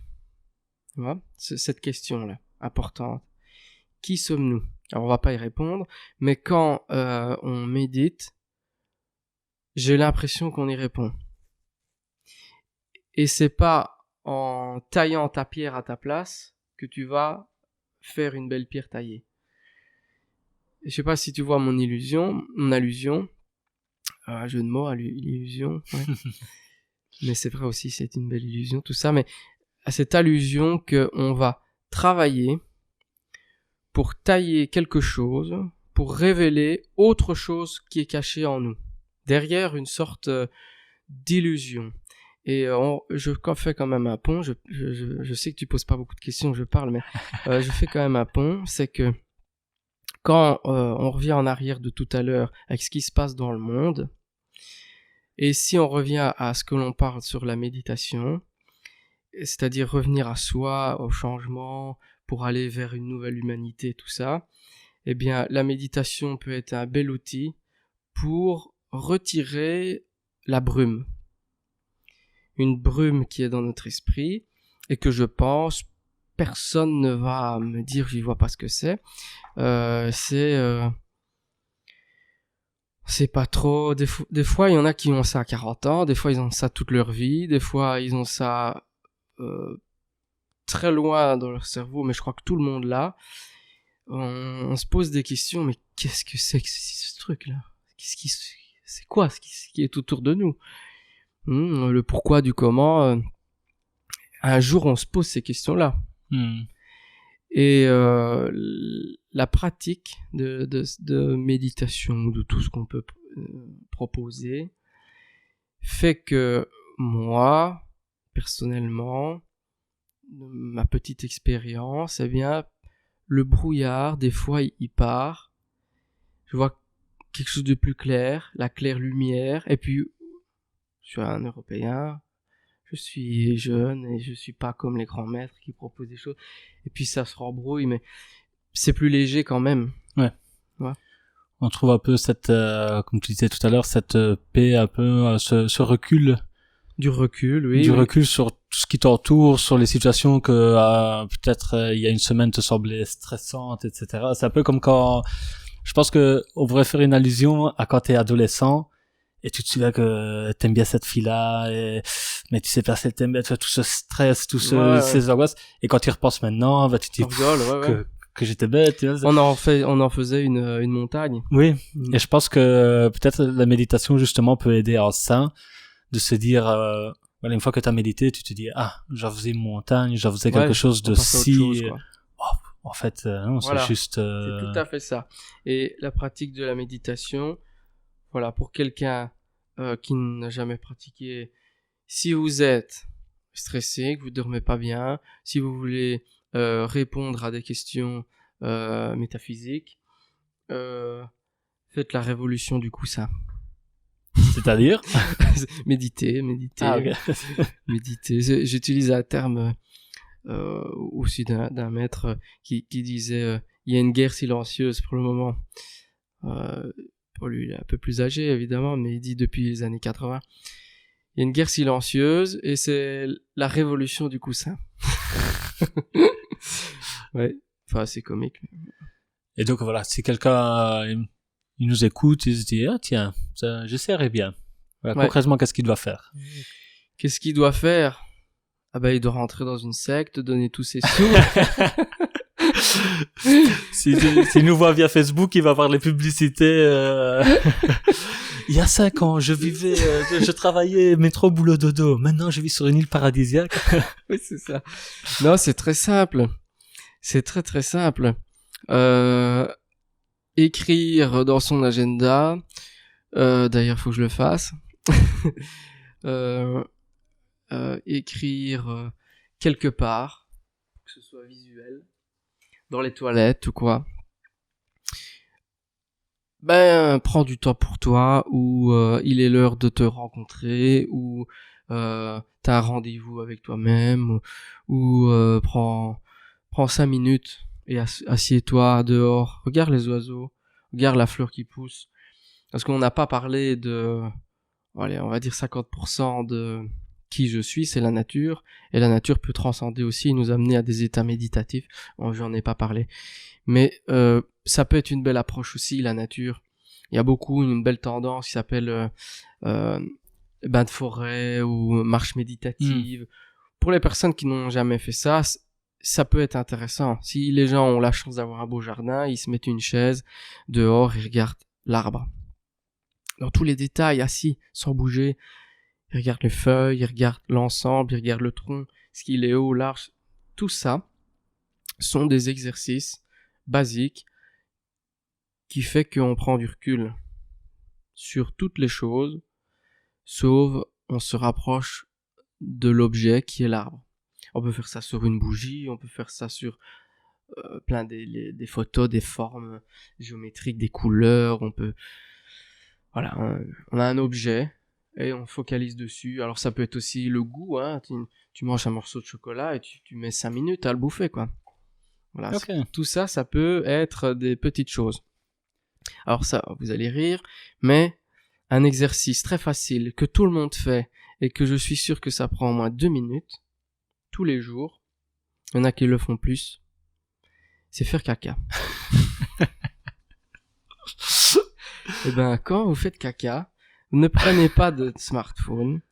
B: Tu vois, cette question-là, importante. Qui sommes-nous? Alors on va pas y répondre, mais quand on médite, j'ai l'impression qu'on y répond. Et c'est pas en taillant ta pierre à ta place que tu vas faire une belle pierre taillée. Je sais pas si tu vois mon allusion, jeu de mots, l'illusion, ouais. Mais c'est vrai aussi, c'est une belle illusion, tout ça, mais à cette allusion que on va travailler pour tailler quelque chose, pour révéler autre chose qui est cachée en nous, derrière une sorte d'illusion. Et je fais quand même un pont, je sais que tu poses pas beaucoup de questions, je parle, mais je fais quand même un pont, c'est que quand on revient en arrière de tout à l'heure avec ce qui se passe dans le monde, et si on revient à ce que l'on parle sur la méditation, c'est-à-dire revenir à soi, au changement, pour aller vers une nouvelle humanité, tout ça, eh bien la méditation peut être un bel outil pour retirer la brume. Une brume qui est dans notre esprit et que je pense personne ne va me dire j'y vois pas ce que c'est. C'est pas trop, des fois il y en a qui ont ça à 40 ans, des fois ils ont ça toute leur vie, des fois ils ont ça très loin dans leur cerveau, mais je crois que tout le monde l'a. On se pose des questions, mais qu'est-ce que c'est que ce truc là? C'est quoi ce qui est autour de nous? Le pourquoi du comment, un jour on se pose ces questions-là. Et la pratique de méditation, de tout ce qu'on peut proposer, fait que moi, personnellement, ma petite expérience, eh bien, le brouillard, des fois, il part. Je vois quelque chose de plus clair, la claire lumière, et puis, je suis un Européen, je suis jeune et je suis pas comme les grands maîtres qui proposent des choses. Et puis ça se rembrouille, mais c'est plus léger quand même.
A: Ouais. On trouve un peu cette, comme tu disais tout à l'heure, cette paix, un peu ce recul.
B: Du recul, oui.
A: Du recul sur tout ce qui t'entoure, sur les situations que peut-être il y a une semaine te semblaient stressantes, etc. C'est un peu comme quand, je pense que on pourrait faire une allusion à quand t'es adolescent. Et tu te souviens que t'aimes bien cette fille-là, mais tu sais pas si elle t'aime bien, tu vois, tout ce stress, ces angoisses. Et quand tu y repenses maintenant, tu te dis que j'étais bête, tu vois.
B: On en faisait une montagne.
A: Oui. Et je pense que peut-être la méditation, justement, peut aider à ça, de se dire, voilà, une fois que t'as médité, tu te dis, j'en faisais une montagne, j'en faisais quelque chose de si, En fait, non,
B: Voilà.
A: c'est juste...
B: C'est tout à fait ça. Et la pratique de la méditation, voilà, pour quelqu'un qui n'a jamais pratiqué, si vous êtes stressé, que vous dormez pas bien, si vous voulez répondre à des questions métaphysiques, faites la révolution du coussin.
A: C'est-à-dire
B: Méditez.
A: Ah, ok.
B: Méditez. J'utilise un terme aussi d'un maître qui disait il y a une guerre silencieuse pour le moment. Pour lui, il est un peu plus âgé évidemment, mais il dit depuis les années 80. Il y a une guerre silencieuse et c'est la révolution du coussin. Ouais, enfin c'est comique.
A: Et donc voilà, si quelqu'un il nous écoute, il se dit ah tiens, ça, j'essaierai bien. Voilà,
B: Ouais.
A: concrètement, qu'est-ce qu'il doit faire?
B: Qu'est-ce qu'il doit faire? Ah ben il doit rentrer dans une secte, donner tous ses sous.
A: S'il nous voit via Facebook, il va voir les publicités. Il y a 5 ans, je travaillais métro boulot dodo. Maintenant, je vis sur une île paradisiaque.
B: Oui, c'est ça. Non, c'est très simple. C'est très très simple. Écrire dans son agenda. D'ailleurs, faut que je le fasse. Écrire quelque part, que ce soit visuel, dans les toilettes ou quoi. Ben, prends du temps pour toi, ou il est l'heure de te rencontrer, ou t'as un rendez-vous avec toi-même, ou prends 5 minutes et assieds-toi dehors, regarde les oiseaux, regarde la fleur qui pousse. Parce qu'on n'a pas parlé de, allez, on va dire 50% de qui je suis, c'est la nature, et la nature peut transcender aussi et nous amener à des états méditatifs. Bon, j'en ai pas parlé. Mais ça peut être une belle approche aussi, la nature. Il y a une belle tendance qui s'appelle bain de forêt ou marche méditative. Pour les personnes qui n'ont jamais fait ça, ça peut être intéressant. Si les gens ont la chance d'avoir un beau jardin, ils se mettent une chaise dehors et regardent l'arbre. Dans tous les détails, assis, sans bouger. Ils regardent les feuilles, ils regardent l'ensemble, ils regardent le tronc, ce qu'il est haut, large. Tout ça sont des exercices basique qui fait qu'on prend du recul sur toutes les choses, sauf on se rapproche de l'objet qui est l'arbre. On peut faire ça sur une bougie, on peut faire ça sur plein des photos, des formes géométriques, des couleurs, on peut... Voilà, on a un objet et on focalise dessus. Alors ça peut être aussi le goût, hein. Tu manges un morceau de chocolat et tu mets 5 minutes à le bouffer, quoi. Voilà, okay. Tout ça, ça peut être des petites choses. Alors ça, vous allez rire, mais un exercice très facile que tout le monde fait et que je suis sûr que ça prend au moins 2 minutes, tous les jours, il y en a qui le font plus, c'est faire caca. Et ben, quand vous faites caca, ne prenez pas de smartphone,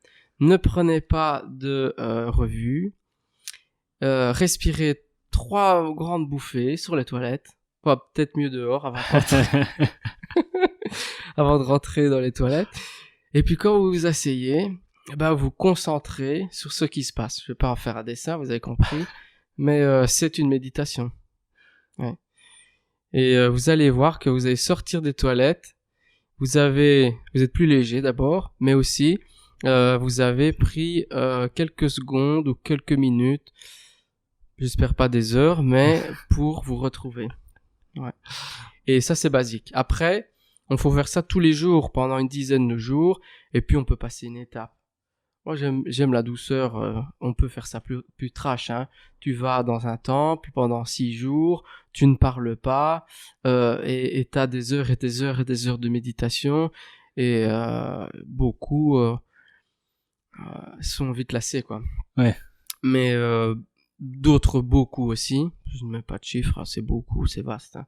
B: ne prenez pas de revue, respirez 3 grandes bouffées sur les toilettes, peut-être mieux dehors avant de rentrer dans les toilettes. Et puis quand vous vous asseyez, ben vous concentrez sur ce qui se passe. Je vais pas en faire un dessin, vous avez compris, mais c'est une méditation. Ouais. Et vous allez voir que vous allez sortir des toilettes, vous êtes plus léger d'abord, mais aussi vous avez pris quelques secondes ou quelques minutes, j'espère pas des heures, mais pour vous retrouver. Ouais. Et ça c'est basique. Après, on faut faire ça tous les jours pendant une dizaine de jours, et puis on peut passer une étape. Moi j'aime la douceur, on peut faire ça plus trash, hein. Tu vas dans un temple pendant 6 jours, tu ne parles pas, et t'as des heures et des heures et des heures de méditation, et beaucoup sont vite lassés, quoi.
A: Ouais.
B: Mais d'autres beaucoup aussi, je ne mets pas de chiffres, hein, c'est beaucoup, c'est vaste, hein.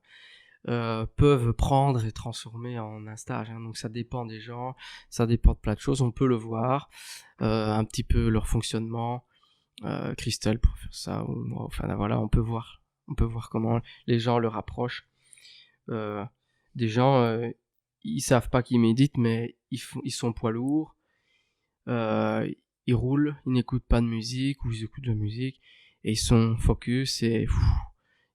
B: Peuvent prendre et transformer en un stage, hein. Donc ça dépend des gens, ça dépend de plein de choses, on peut le voir, un petit peu leur fonctionnement, Christelle pour faire ça, ou moi, enfin voilà, on peut voir comment les gens le rapprochent. Des gens, ils savent pas qu'ils méditent, mais ils sont poids lourds, ils roulent, ils n'écoutent pas de musique, ou ils écoutent de la musique, et ils sont focus, et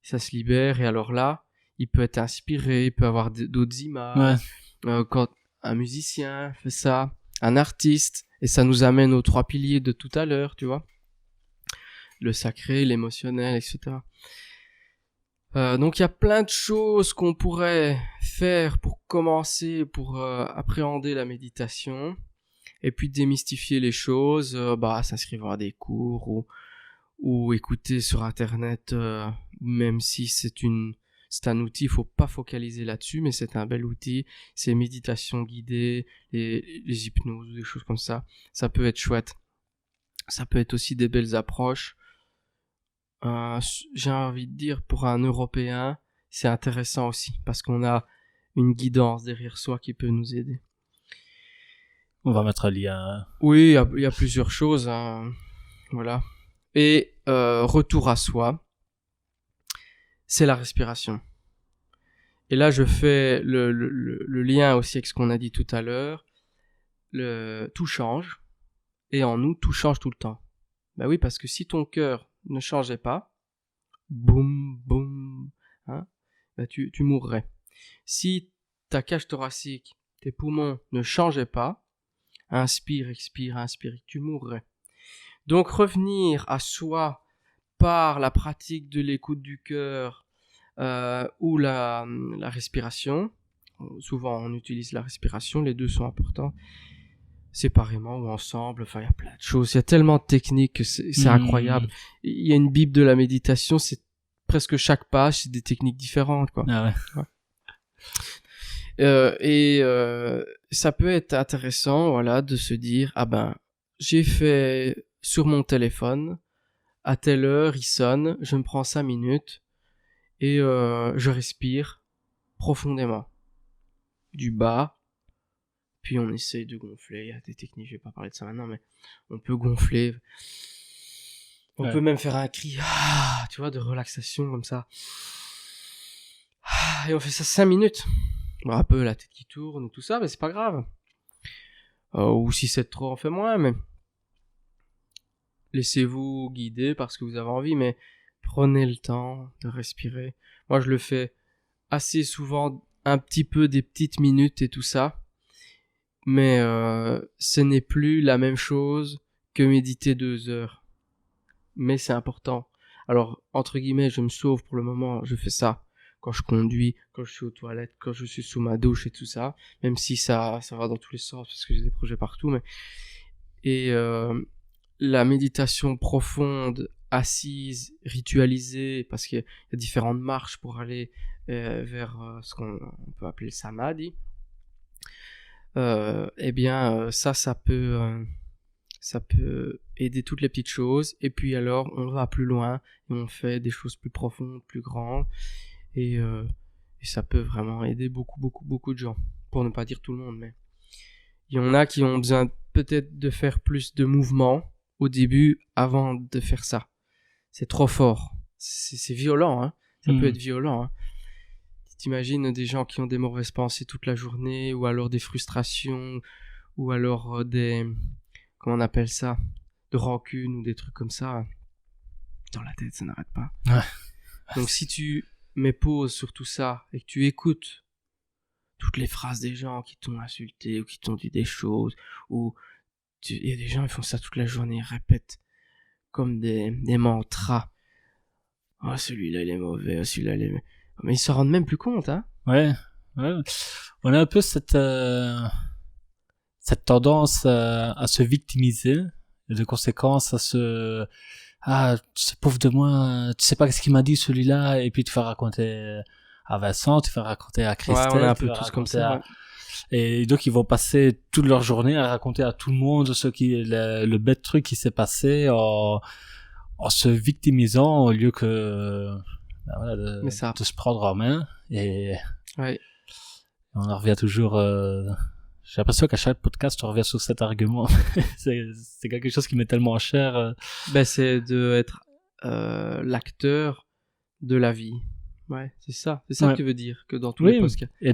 B: ça se libère, et alors là, il peut être inspiré, il peut avoir d'autres images. Quand un musicien fait ça, un artiste, et ça nous amène aux 3 piliers de tout à l'heure, tu vois. Le sacré, l'émotionnel, etc. Donc il y a plein de choses qu'on pourrait faire pour commencer, pour appréhender la méditation, et puis démystifier les choses, s'inscrire à des cours ou écouter sur internet, même si c'est un outil, il faut pas focaliser là-dessus, mais c'est un bel outil. C'est méditation guidée, les hypnoses, des choses comme ça. Ça peut être chouette. Ça peut être aussi des belles approches. J'ai envie de dire, pour un Européen, c'est intéressant aussi, parce qu'on a une guidance derrière soi qui peut nous aider.
A: On va mettre un lien.
B: Oui, il y a plusieurs choses, hein. Voilà. Et retour à soi, c'est la respiration. Et là, je fais le lien aussi avec ce qu'on a dit tout à l'heure. Tout change, et en nous, tout change tout le temps. Ben oui, parce que si ton cœur ne changeait pas, boum, boum, hein, ben tu mourrais. Si ta cage thoracique, tes poumons ne changeaient pas, inspire, expire, tu mourrais. Donc revenir à soi par la pratique de l'écoute du cœur ou la respiration. Souvent on utilise la respiration, les deux sont importants, séparément ou ensemble. Enfin, il y a plein de choses, il y a tellement de techniques que c'est incroyable. Il y a une bible de la méditation, c'est presque chaque page, c'est des techniques différentes, quoi.
A: Ah ouais.
B: Ça peut être intéressant, voilà, de se dire, j'ai fait sur mon téléphone, à telle heure, il sonne, je me prends 5 minutes, et je respire profondément. Du bas, puis on essaye de gonfler. Il y a des techniques, je vais pas parler de ça maintenant, mais on peut gonfler. On peut même faire un cri, tu vois, de relaxation, comme ça. Et on fait ça 5 minutes. Un peu la tête qui tourne, tout ça, mais c'est pas grave. Ou si c'est trop, on fait moins, mais laissez-vous guider parce que vous avez envie, mais prenez le temps de respirer. Moi, je le fais assez souvent, un petit peu des petites minutes et tout ça, mais ce n'est plus la même chose que méditer 2 heures. Mais c'est important. Alors, entre guillemets, je me sauve pour le moment, je fais ça quand je conduis, quand je suis aux toilettes, quand je suis sous ma douche et tout ça, même si ça va dans tous les sens parce que j'ai des projets partout, mais la méditation profonde, assise, ritualisée, parce qu'il y a différentes marches pour aller vers ce qu'on peut appeler le samadhi. Ça peut aider toutes les petites choses, et puis alors on va plus loin et on fait des choses plus profondes, plus grandes, et ça peut vraiment aider beaucoup de gens, pour ne pas dire tout le monde, mais il y en a qui ont besoin peut-être de faire plus de mouvements au début avant de faire ça. C'est trop fort, c'est violent, hein. Ça peut être violent, hein. T'imagines des gens qui ont des mauvaises pensées toute la journée, ou alors des frustrations, ou alors comment on appelle ça, de rancune, ou des trucs comme ça. Dans la tête, ça n'arrête pas.
A: Ouais.
B: Donc si tu mets pause sur tout ça, et que tu écoutes toutes les phrases des gens qui t'ont insulté, ou qui t'ont dit des choses, ou il y a des gens qui font ça toute la journée, ils répètent comme des mantras. Oh, celui-là il est mauvais, oh, celui-là il est... Mais ils se rendent même plus compte, hein.
A: Ouais. On a un peu cette tendance à se victimiser, et de conséquence c'est pauvre de moi, tu sais pas ce qu'il m'a dit celui-là, et puis tu fais raconter à Vincent, tu fais raconter à Christelle,
B: on est un peu tous comme ça. Ouais.
A: Et donc ils vont passer toute leur journée à raconter à tout le monde le bête truc qui s'est passé en se victimisant au lieu que de se prendre en main. Et on en revient toujours. J'ai l'impression qu'à chaque podcast, on revient sur cet argument. c'est quelque chose qui m'est tellement cher.
B: C'est de être l'acteur de la vie. Ouais, c'est ça que tu veux dire, que dans tous les podcasts.
A: Et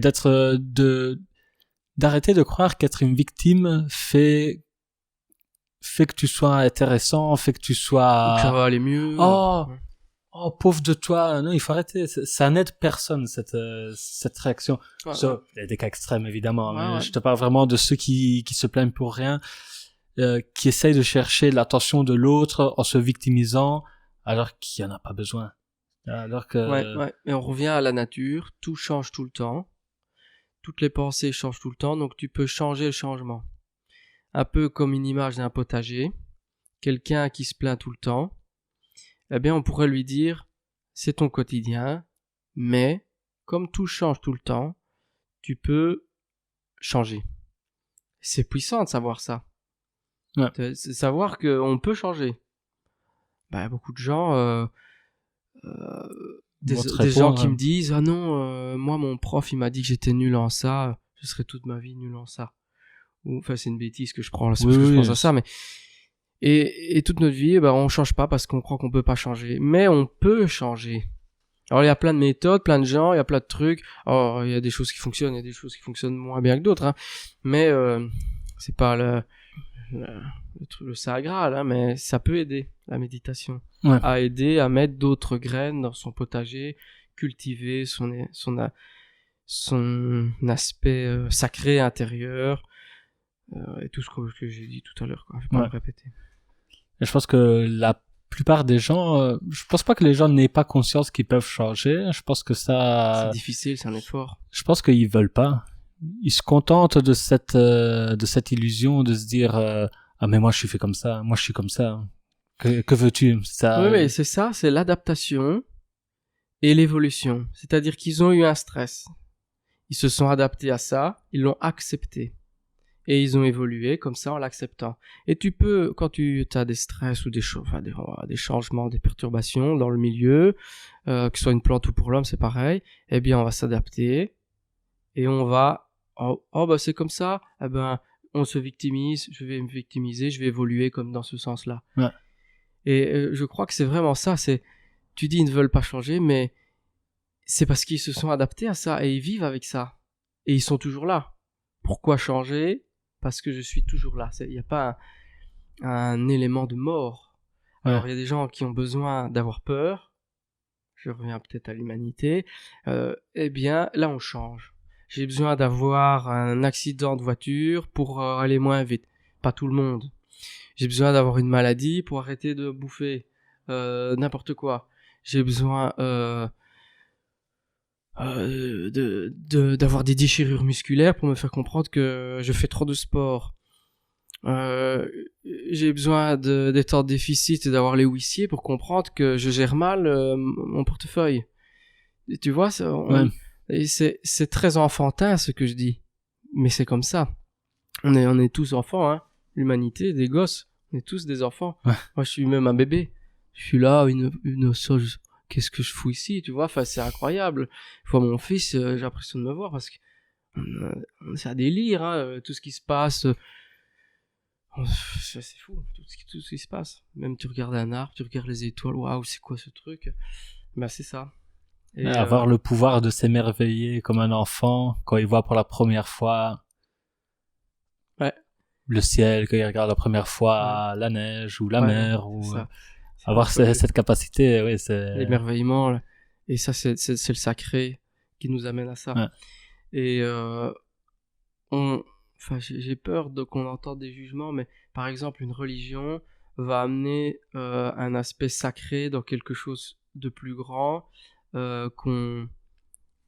A: d'arrêter de croire qu'être une victime fait que tu sois intéressant, fait que tu sois...
B: Ou que ça va aller mieux.
A: oh pauvre de toi, non, il faut arrêter, ça n'aide personne cette réaction.
B: Ouais,
A: Ça, il y a des cas extrêmes évidemment, mais
B: ouais.
A: je te parle vraiment de ceux qui se plaignent pour rien, qui essayent de chercher l'attention de l'autre en se victimisant alors qu'il y en a pas besoin. Alors que
B: Ouais. Et on revient à la nature, tout change tout le temps. Toutes les pensées changent tout le temps, donc tu peux changer le changement. Un peu comme une image d'un potager. Quelqu'un qui se plaint tout le temps, eh bien on pourrait lui dire, c'est ton quotidien, mais comme tout change tout le temps, tu peux changer. C'est puissant de savoir ça.
A: Ouais.
B: De savoir qu'on peut changer. Bah, beaucoup de gens... des gens qui me disent ah non moi mon prof il m'a dit que j'étais nul en ça, je serai toute ma vie nul en ça, ou enfin c'est une bêtise que je prends là, c'est parce que je pense à ça, mais et toute notre vie on change pas parce qu'on croit qu'on peut pas changer, mais on peut changer. Alors il y a plein de méthodes, plein de gens, il y a plein de trucs. Alors il y a des choses qui fonctionnent, il y a des choses qui fonctionnent moins bien que d'autres, hein. Mais c'est pas le Saint Graal, hein, mais ça peut aider, la méditation, à aider à mettre d'autres graines dans son potager, cultiver son aspect sacré intérieur, et tout ce que j'ai dit tout à l'heure, quoi. Je vais pas me répéter.
A: Et je pense que la plupart des gens, je pense pas que les gens n'aient pas conscience qu'ils peuvent changer. Je pense que ça...
B: C'est difficile, c'est un effort.
A: Je pense qu'ils veulent pas. Ils se contentent de cette illusion de se dire ah mais moi je suis fait comme ça, moi je suis comme ça. Que veux-tu ça?
B: Oui, mais c'est ça, c'est l'adaptation et l'évolution. C'est-à-dire qu'ils ont eu un stress. Ils se sont adaptés à ça, ils l'ont accepté. Et ils ont évolué comme ça en l'acceptant. Et tu peux, quand tu as des stress ou des changements, des perturbations dans le milieu, que ce soit une plante ou pour l'homme, c'est pareil, eh bien on va s'adapter et on va, c'est comme ça, on se victimise, je vais me victimiser, je vais évoluer comme dans ce sens-là.
A: Ouais.
B: Et je crois que c'est vraiment ça, tu dis ils ne veulent pas changer, mais c'est parce qu'ils se sont adaptés à ça et ils vivent avec ça. Et ils sont toujours là. Pourquoi changer ? Parce que je suis toujours là. Il n'y a pas un élément de mort. Alors il y a des gens qui ont besoin d'avoir peur. Je reviens peut-être à l'humanité. Eh bien, là on change. J'ai besoin d'avoir un accident de voiture pour aller moins vite. Pas tout le monde. J'ai besoin d'avoir une maladie pour arrêter de bouffer n'importe quoi. J'ai besoin d'avoir des déchirures musculaires pour me faire comprendre que je fais trop de sport. J'ai besoin d'être en déficit et d'avoir les huissiers pour comprendre que je gère mal mon portefeuille. Et tu vois, c'est très enfantin ce que je dis, mais c'est comme ça. On est tous enfants, hein. L'humanité, des gosses, on est tous des enfants. Ouais. Moi, je suis même un bébé. Je suis là, une sauge. Qu'est-ce que je fous ici, tu vois? Enfin, c'est incroyable. Une fois mon fils, j'ai l'impression de me voir parce que c'est un délire, hein, tout ce qui se passe. C'est fou, tout ce qui se passe. Même tu regardes un arbre, tu regardes les étoiles, waouh, c'est quoi ce truc? Ben, c'est ça.
A: Et avoir le pouvoir de s'émerveiller comme un enfant quand il voit pour la première fois le ciel, quand il regarde la première fois la neige ou la mer, ou avoir cette capacité, c'est
B: l'émerveillement. Et ça, c'est le sacré qui nous amène à ça. Ouais. Et j'ai peur qu'on entende des jugements, mais par exemple, une religion va amener un aspect sacré dans quelque chose de plus grand, qu'on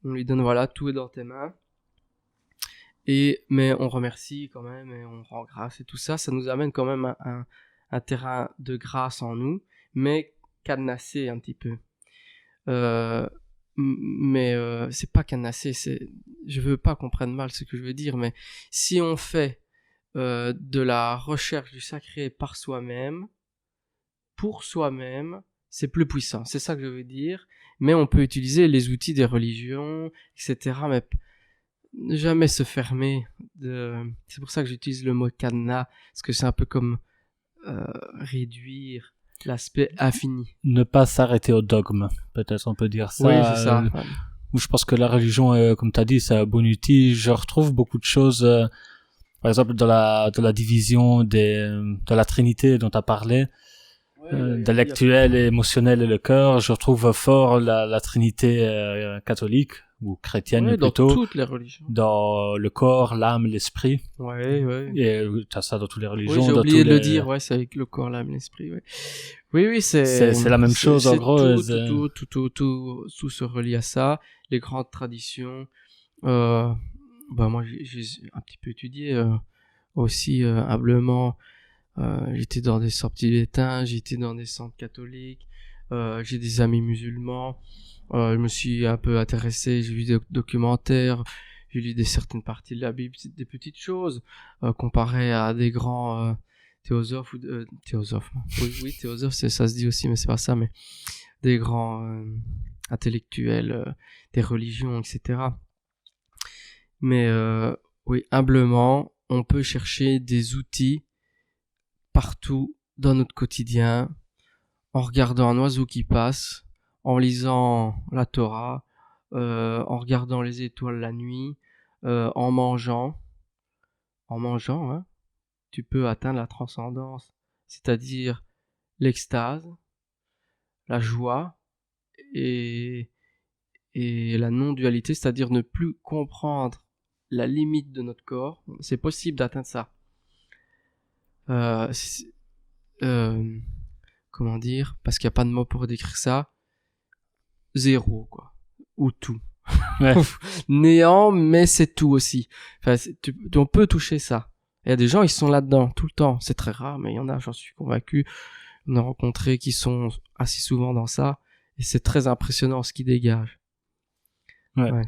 B: lui donne, voilà, tout est dans tes mains. Mais on remercie quand même et on rend grâce et tout ça, ça nous amène quand même un terrain de grâce en nous, mais cadenassé un petit peu. Mais c'est pas cadenassé, je veux pas qu'on prenne mal ce que je veux dire, mais si on fait de la recherche du sacré par soi-même, pour soi-même, c'est plus puissant, c'est ça que je veux dire. Mais on peut utiliser les outils des religions, etc., mais ne jamais se fermer. C'est pour ça que j'utilise le mot cadenas, parce que c'est un peu comme réduire l'aspect infini. Ne
A: pas s'arrêter au dogme, peut-être on peut dire ça.
B: Oui, c'est ça.
A: Je pense que la religion, comme tu as dit, c'est un bon outil. Je retrouve beaucoup de choses, par exemple dans la division de la Trinité dont tu as parlé. Intellectuel, émotionnel et le cœur. Je retrouve fort la trinité catholique ou chrétienne plutôt.
B: Dans toutes les religions.
A: Dans le corps, l'âme, l'esprit.
B: Ouais.
A: Et t'as ça dans toutes les religions.
B: Oui, j'ai oublié de le dire. Ouais, c'est avec le corps, l'âme, l'esprit. Ouais. Oui, c'est
A: la même chose en gros.
B: Tout se relie à ça. Les grandes traditions. Moi, j'ai un petit peu étudié aussi humblement. J'étais dans des centres tibétains, j'étais dans des centres catholiques, j'ai des amis musulmans, je me suis un peu intéressé, j'ai vu des documentaires, j'ai lu certaines parties de la Bible, des petites choses, comparé à des grands théosophes, théosophes, oui, théosophes, ça se dit aussi, mais c'est pas ça, mais des grands intellectuels, des religions, etc. Mais oui, humblement, on peut chercher des outils partout dans notre quotidien, en regardant un oiseau qui passe, en lisant la Torah, en regardant les étoiles la nuit, en mangeant, hein, tu peux atteindre la transcendance, c'est-à-dire l'extase, la joie et la non-dualité, c'est-à-dire ne plus comprendre la limite de notre corps. C'est possible d'atteindre ça. Comment dire, parce qu'il n'y a pas de mot pour décrire ça, zéro, quoi, ou tout.
A: Ouais.
B: Néant, mais c'est tout aussi. Enfin, on peut toucher ça. Il y a des gens, ils sont là-dedans, tout le temps. C'est très rare, mais il y en a, j'en suis convaincu. On a rencontré qui sont assez souvent dans ça, et c'est très impressionnant ce qu'ils dégagent.
A: Ouais.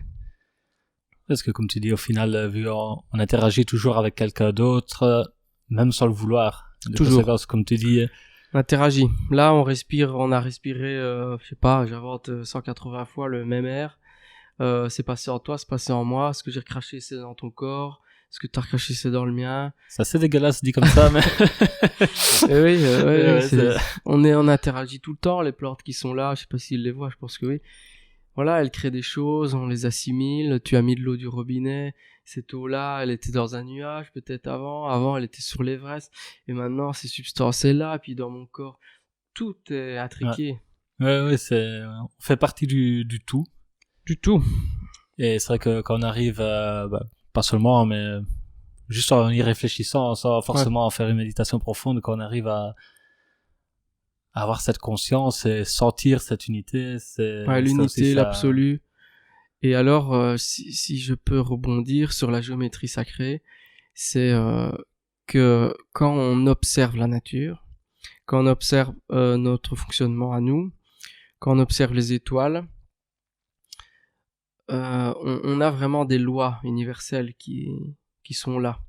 A: Parce que comme tu dis, au final, vu on interagit toujours avec quelqu'un d'autre, même sans le vouloir.
B: Toujours.
A: Comme tu dis.
B: On interagit. Là, on a respiré, je sais pas, j'invente 180 fois le même air. C'est passé en toi, c'est passé en moi. Ce que j'ai recraché, c'est dans ton corps. Ce que t'as recraché, c'est dans le mien.
A: C'est assez dégueulasse dit comme ça, mais.
B: On interagit tout le temps. Les plantes qui sont là, je sais pas s'ils les voient, je pense que oui. Voilà, elles créent des choses, on les assimile. Tu as mis de l'eau du robinet. Cette eau-là, elle était dans un nuage peut-être avant. Avant, elle était sur l'Everest. Et maintenant, ces substances-là, puis dans mon corps, tout est intriqué.
A: Ouais, on fait partie du tout.
B: Du tout.
A: Et c'est vrai que quand on arrive, pas seulement, mais juste en y réfléchissant, sans forcément en faire une méditation profonde, quand on arrive à avoir cette conscience et sentir cette unité, c'est
B: l'unité, l'absolu. Et alors, si je peux rebondir sur la géométrie sacrée, c'est que quand on observe la nature, quand on observe notre fonctionnement à nous, quand on observe les étoiles, on a vraiment des lois universelles qui sont là.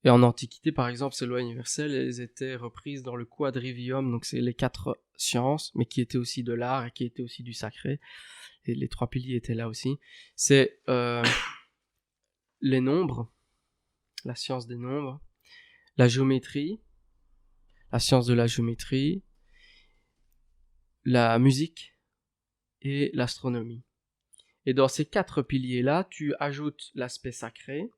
B: Et en Antiquité, par exemple, ces lois universelles, elles étaient reprises dans le quadrivium, donc c'est les 4 sciences, mais qui étaient aussi de l'art et qui étaient aussi du sacré. Et les 3 piliers étaient là aussi. C'est les nombres, la science des nombres, la géométrie, la science de la géométrie, la musique et l'astronomie. Et dans ces 4 piliers-là, tu ajoutes l'aspect sacré,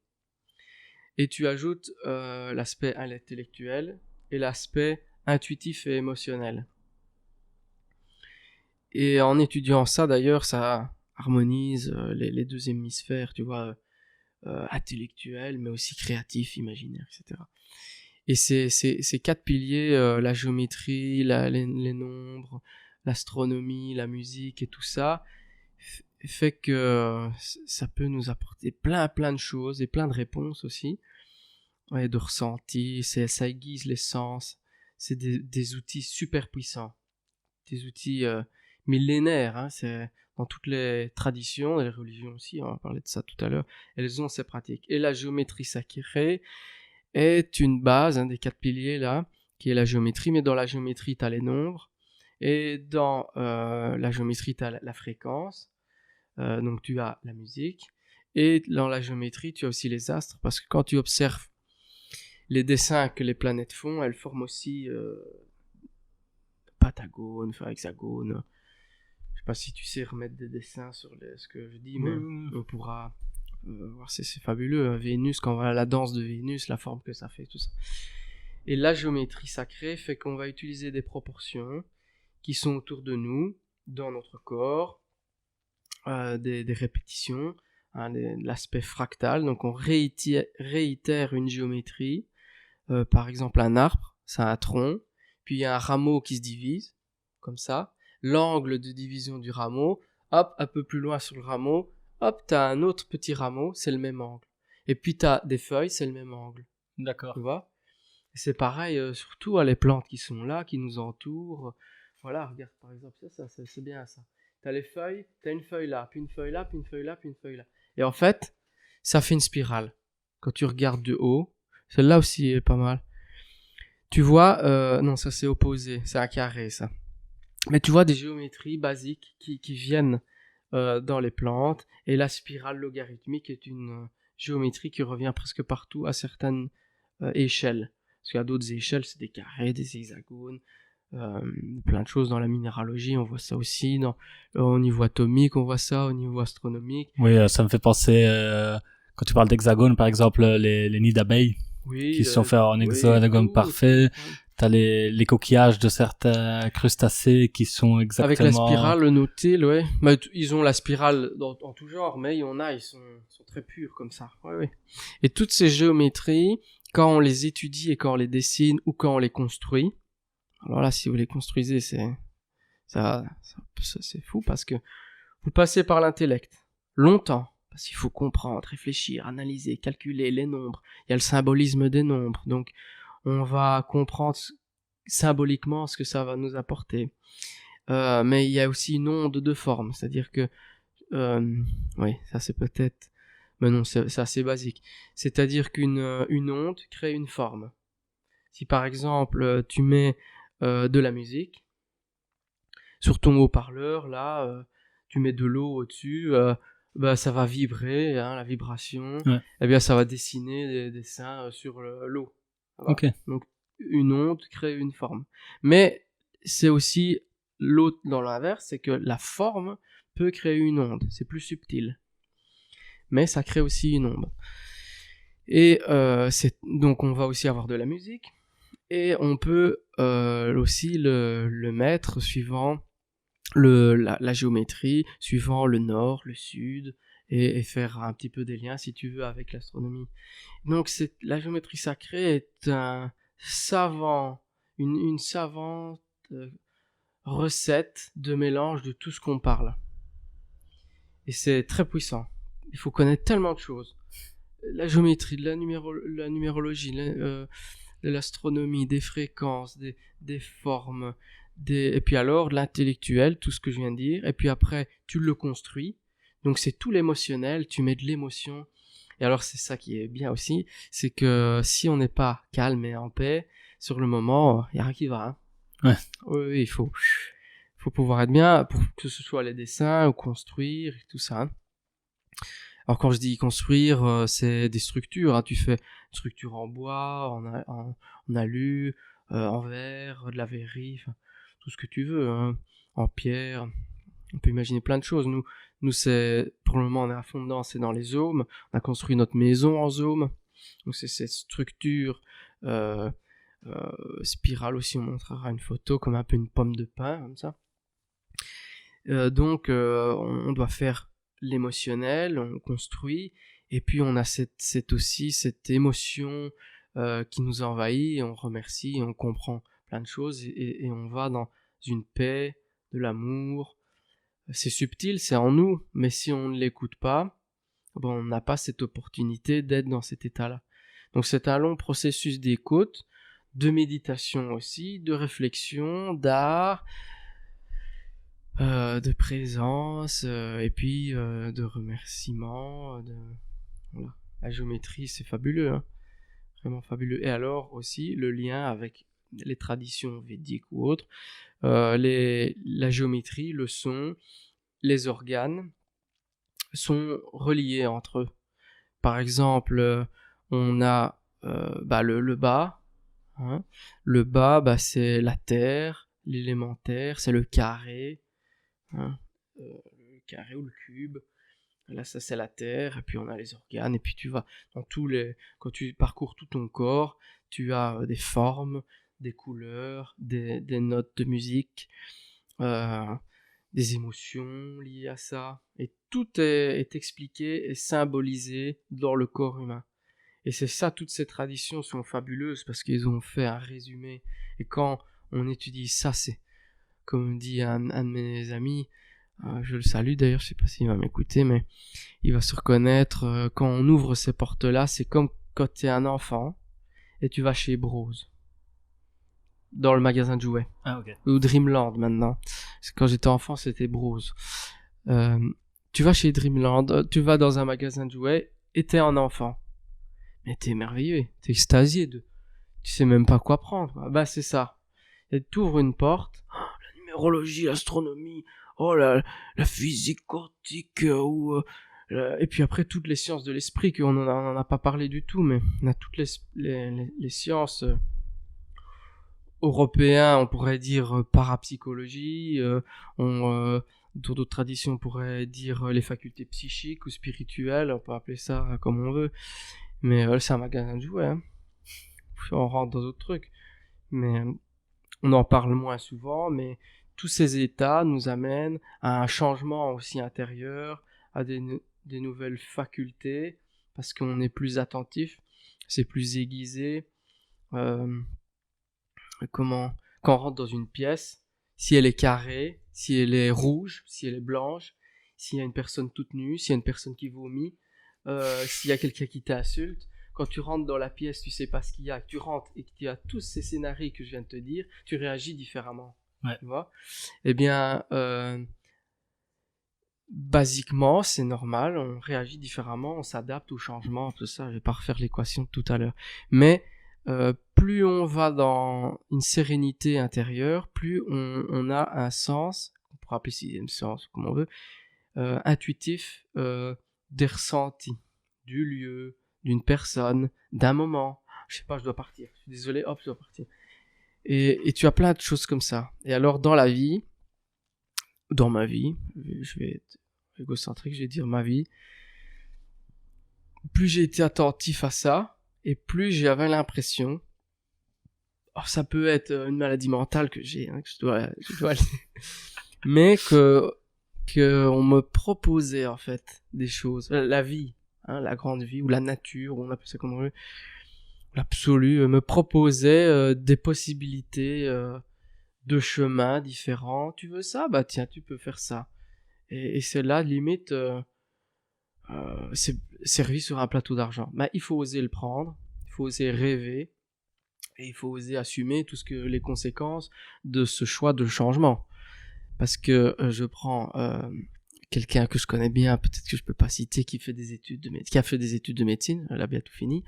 B: et tu ajoutes l'aspect intellectuel et l'aspect intuitif et émotionnel. Et en étudiant ça, d'ailleurs, ça harmonise les 2 hémisphères, tu vois, intellectuel, mais aussi créatif, imaginaire, etc. Et ces 4 piliers, la géométrie, les nombres, l'astronomie, la musique et tout ça, fait que ça peut nous apporter plein de choses et plein de réponses aussi, et de ressentis. Ça aiguise les sens. C'est des outils super puissants, des outils millénaires, hein. C'est dans toutes les traditions et les religions aussi, on va parler de ça tout à l'heure, elles ont ces pratiques. Et la géométrie sacrée est une base, des 4 piliers là, qui est la géométrie, mais dans la géométrie tu as les nombres, et dans la géométrie tu as la fréquence, donc tu as la musique, et dans la géométrie tu as aussi les astres, parce que quand tu observes les dessins que les planètes font, elles forment aussi pentagones, hexagones. Je sais pas si tu sais remettre des dessins sur ce que je dis, mais on pourra voir, c'est fabuleux. Vénus, quand on voit la danse de Vénus, la forme que ça fait, tout ça. Et la géométrie sacrée fait qu'on va utiliser des proportions qui sont autour de nous, dans notre corps, des répétitions, hein, l'aspect fractal. Donc on réitère une géométrie. Par exemple, un arbre, ça a un tronc, puis il y a un rameau qui se divise, comme ça. L'angle de division du rameau, hop, un peu plus loin sur le rameau, hop, t'as un autre petit rameau, c'est le même angle. Et puis t'as des feuilles, c'est le même angle.
A: D'accord.
B: Tu vois ? Et c'est pareil, surtout les plantes qui sont là, qui nous entourent. Voilà, regarde par exemple ça c'est bien ça. T'as les feuilles, t'as une feuille là, puis une feuille là, puis une feuille là, puis une feuille là. Et en fait, ça fait une spirale. Quand tu regardes de haut, celle-là aussi est pas mal. Tu vois, non, ça c'est opposé, c'est un carré ça. Mais tu vois des géométries basiques qui viennent dans les plantes, et la spirale logarithmique est une géométrie qui revient presque partout à certaines échelles. Parce qu'il y a d'autres échelles, c'est des carrés, des hexagones, plein de choses dans la minéralogie, on voit ça aussi, au niveau atomique, on voit ça, au niveau astronomique.
A: Oui, ça me fait penser, quand tu parles d'hexagone, par exemple, les nids d'abeilles,
B: Oui,
A: qui sont faits en hexagone parfait. T'as les coquillages de certains crustacés qui sont exactement...
B: Avec la spirale, le nautil, ouais. Mais ils ont la spirale en tout genre, mais il y en a, ils sont très purs comme ça. Ouais, ouais. Et toutes ces géométries, quand on les étudie et quand on les dessine ou quand on les construit, alors là, si vous les construisez, ça c'est fou parce que vous passez par l'intellect longtemps. Parce qu'il faut comprendre, réfléchir, analyser, calculer les nombres. Il y a le symbolisme des nombres. Donc, on va comprendre symboliquement ce que ça va nous apporter. Mais il y a aussi une onde de forme. C'est-à-dire que... oui, ça c'est peut-être... Mais non, c'est assez basique. C'est-à-dire qu'une onde crée une forme. Si par exemple, tu mets de la musique sur ton haut-parleur, là, tu mets de l'eau au-dessus... ça va vibrer, hein, la vibration,
A: ouais.
B: Et bien ça va dessiner des dessins sur l'eau.
A: Ok.
B: Donc une onde crée une forme. Mais c'est aussi l'autre dans l'inverse, c'est que la forme peut créer une onde, c'est plus subtil. Mais ça crée aussi une onde. Et donc on va aussi avoir de la musique, et on peut aussi le mettre suivant la géométrie, suivant le nord, le sud, et faire un petit peu des liens, si tu veux, avec l'astronomie. Donc la géométrie sacrée est un savant, une savante recette de mélange de tout ce qu'on parle. Et c'est très puissant. Il faut connaître tellement de choses. La géométrie, la numérologie, de l'astronomie, des fréquences, des formes, et puis alors de l'intellectuel, tout ce que je viens de dire, et puis après tu le construis, donc c'est tout l'émotionnel, tu mets de l'émotion, et alors c'est ça qui est bien aussi, c'est que si on n'est pas calme et en paix, sur le moment, il n'y a rien qui va. Hein.
A: Ouais.
B: Oui, il faut pouvoir être bien, pour que ce soit les dessins, ou construire, et tout ça. Hein. Alors quand je dis construire, c'est des structures. Hein. Tu fais une structure en bois, en alu, en verre, de la verrerie, tout ce que tu veux, hein. En pierre. On peut imaginer plein de choses. Nous c'est pour le moment on est à fond dedans, c'est dans les aumes. On a construit notre maison en aume. Donc c'est cette structure spirale aussi. On montrera une photo comme un peu une pomme de pin comme ça. Donc on doit faire l'émotionnel, on construit, et puis on a aussi cette émotion qui nous envahit, et on remercie, et on comprend plein de choses, et on va dans une paix, de l'amour. C'est subtil, c'est en nous, mais si on ne l'écoute pas, on n'a pas cette opportunité d'être dans cet état-là. Donc c'est un long processus d'écoute, de méditation aussi, de réflexion, d'art, de présence, et puis de remerciements. Voilà. La géométrie, c'est fabuleux, hein. Vraiment fabuleux. Et alors aussi le lien avec les traditions védiques ou autres, la géométrie, le son, les organes sont reliés entre eux. Par exemple, on a le bas. Hein. Le bas, c'est la terre, l'élémentaire, c'est le carré. Hein, le carré ou le cube. Là, ça, c'est la terre, et puis on a les organes, et puis tu vas quand tu parcours tout ton corps, tu as des formes, des couleurs, des notes de musique, des émotions liées à ça, et tout est expliqué et symbolisé dans le corps humain. Et c'est ça, toutes ces traditions sont fabuleuses parce qu'ils ont fait un résumé. Et quand on étudie ça, c'est, comme dit un de mes amis, je le salue d'ailleurs, je sais pas s'il va m'écouter, mais il va se reconnaître, quand on ouvre ces portes-là, c'est comme quand tu es un enfant et tu vas chez Bros, dans le magasin de jouets.
A: Ah, ok.
B: Ou Dreamland maintenant. Quand j'étais enfant, c'était Bros. Tu vas chez Dreamland, tu vas dans un magasin de jouets et t'es un enfant. Mais t'es émerveillé, t'es extasié, tu sais même pas quoi prendre. Bah c'est ça. Et t'ouvres une porte, la numérologie, l'astronomie, la physique quantique, et puis après toutes les sciences de l'esprit, qu'on en a pas parlé du tout, mais on a toutes les sciences européennes, on pourrait dire parapsychologie, dans d'autres traditions on pourrait dire les facultés psychiques ou spirituelles, on peut appeler ça comme on veut. Mais c'est un magasin de jouets, hein. On rentre dans d'autres trucs. Mais on en parle moins souvent, mais tous ces états nous amènent à un changement aussi intérieur, à des nouvelles facultés, parce qu'on est plus attentif, c'est plus aiguisé. Quand on rentre dans une pièce, si elle est carrée, si elle est rouge, si elle est blanche, s'il y a une personne toute nue, s'il y a une personne qui vomit, s'il y a quelqu'un qui t'insulte, quand tu rentres dans la pièce, tu sais pas ce qu'il y a, tu rentres et que tu as tous ces scénarios que je viens de te dire, tu réagis différemment.
A: Ouais.
B: Tu vois ? Eh bien, basiquement, c'est normal, on réagit différemment, on s'adapte au changement, tout ça, je vais pas refaire l'équation de tout à l'heure. Mais plus on va dans une sérénité intérieure, plus on a un sens, on pourrait appeler sixième sens, comme on veut, intuitif, des ressentis, du lieu, d'une personne, d'un moment. Je sais pas, je dois partir. Je suis désolé, hop, je dois partir. Et tu as plein de choses comme ça. Et alors, dans ma vie, je vais être égocentrique, je vais dire ma vie, plus j'ai été attentif à ça, et plus j'avais l'impression, ça peut être une maladie mentale que j'ai, hein, que je dois mais que on me proposait en fait des choses, la vie, hein, la grande vie ou la nature, on appelle ça comme on veut, l'absolu me proposait des possibilités de chemins différents. Tu veux ça ? Bah tiens, tu peux faire ça. Et c'est là limite c'est servi sur un plateau d'argent. Mais il faut oser le prendre, il faut oser rêver et il faut oser assumer tout ce que les conséquences de ce choix de changement. Parce que je prends quelqu'un que je connais bien, peut-être que je peux pas citer, qui a fait des études de médecine, elle a bientôt fini.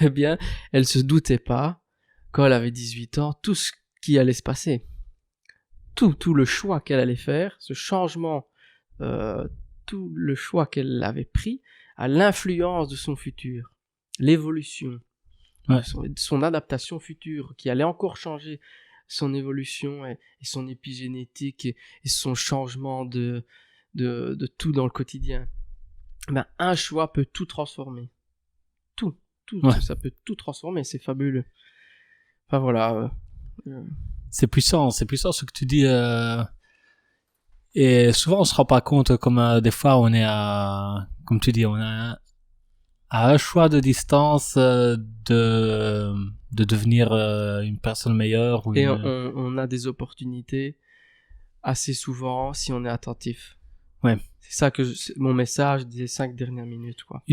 B: Eh bien, elle se doutait pas, quand elle avait 18 ans, tout ce qui allait se passer. Tout le choix qu'elle allait faire, ce changement, tout le choix qu'elle avait pris, a l'influence de son futur. L'évolution.
A: Ouais.
B: Son adaptation future, qui allait encore changer son évolution et son épigénétique et son changement de tout dans le quotidien. Ben, un choix peut tout transformer. Tout,
A: Ouais.
B: ça peut tout transformer, c'est fabuleux. Enfin voilà.
A: C'est puissant ce que tu dis. Et souvent on se rend pas compte, comme des fois on est comme tu dis, on a à un choix de distance de devenir une personne meilleure.
B: Et on a des opportunités assez souvent si on est attentif.
A: Ouais.
B: C'est ça que mon message des 5 dernières minutes, quoi.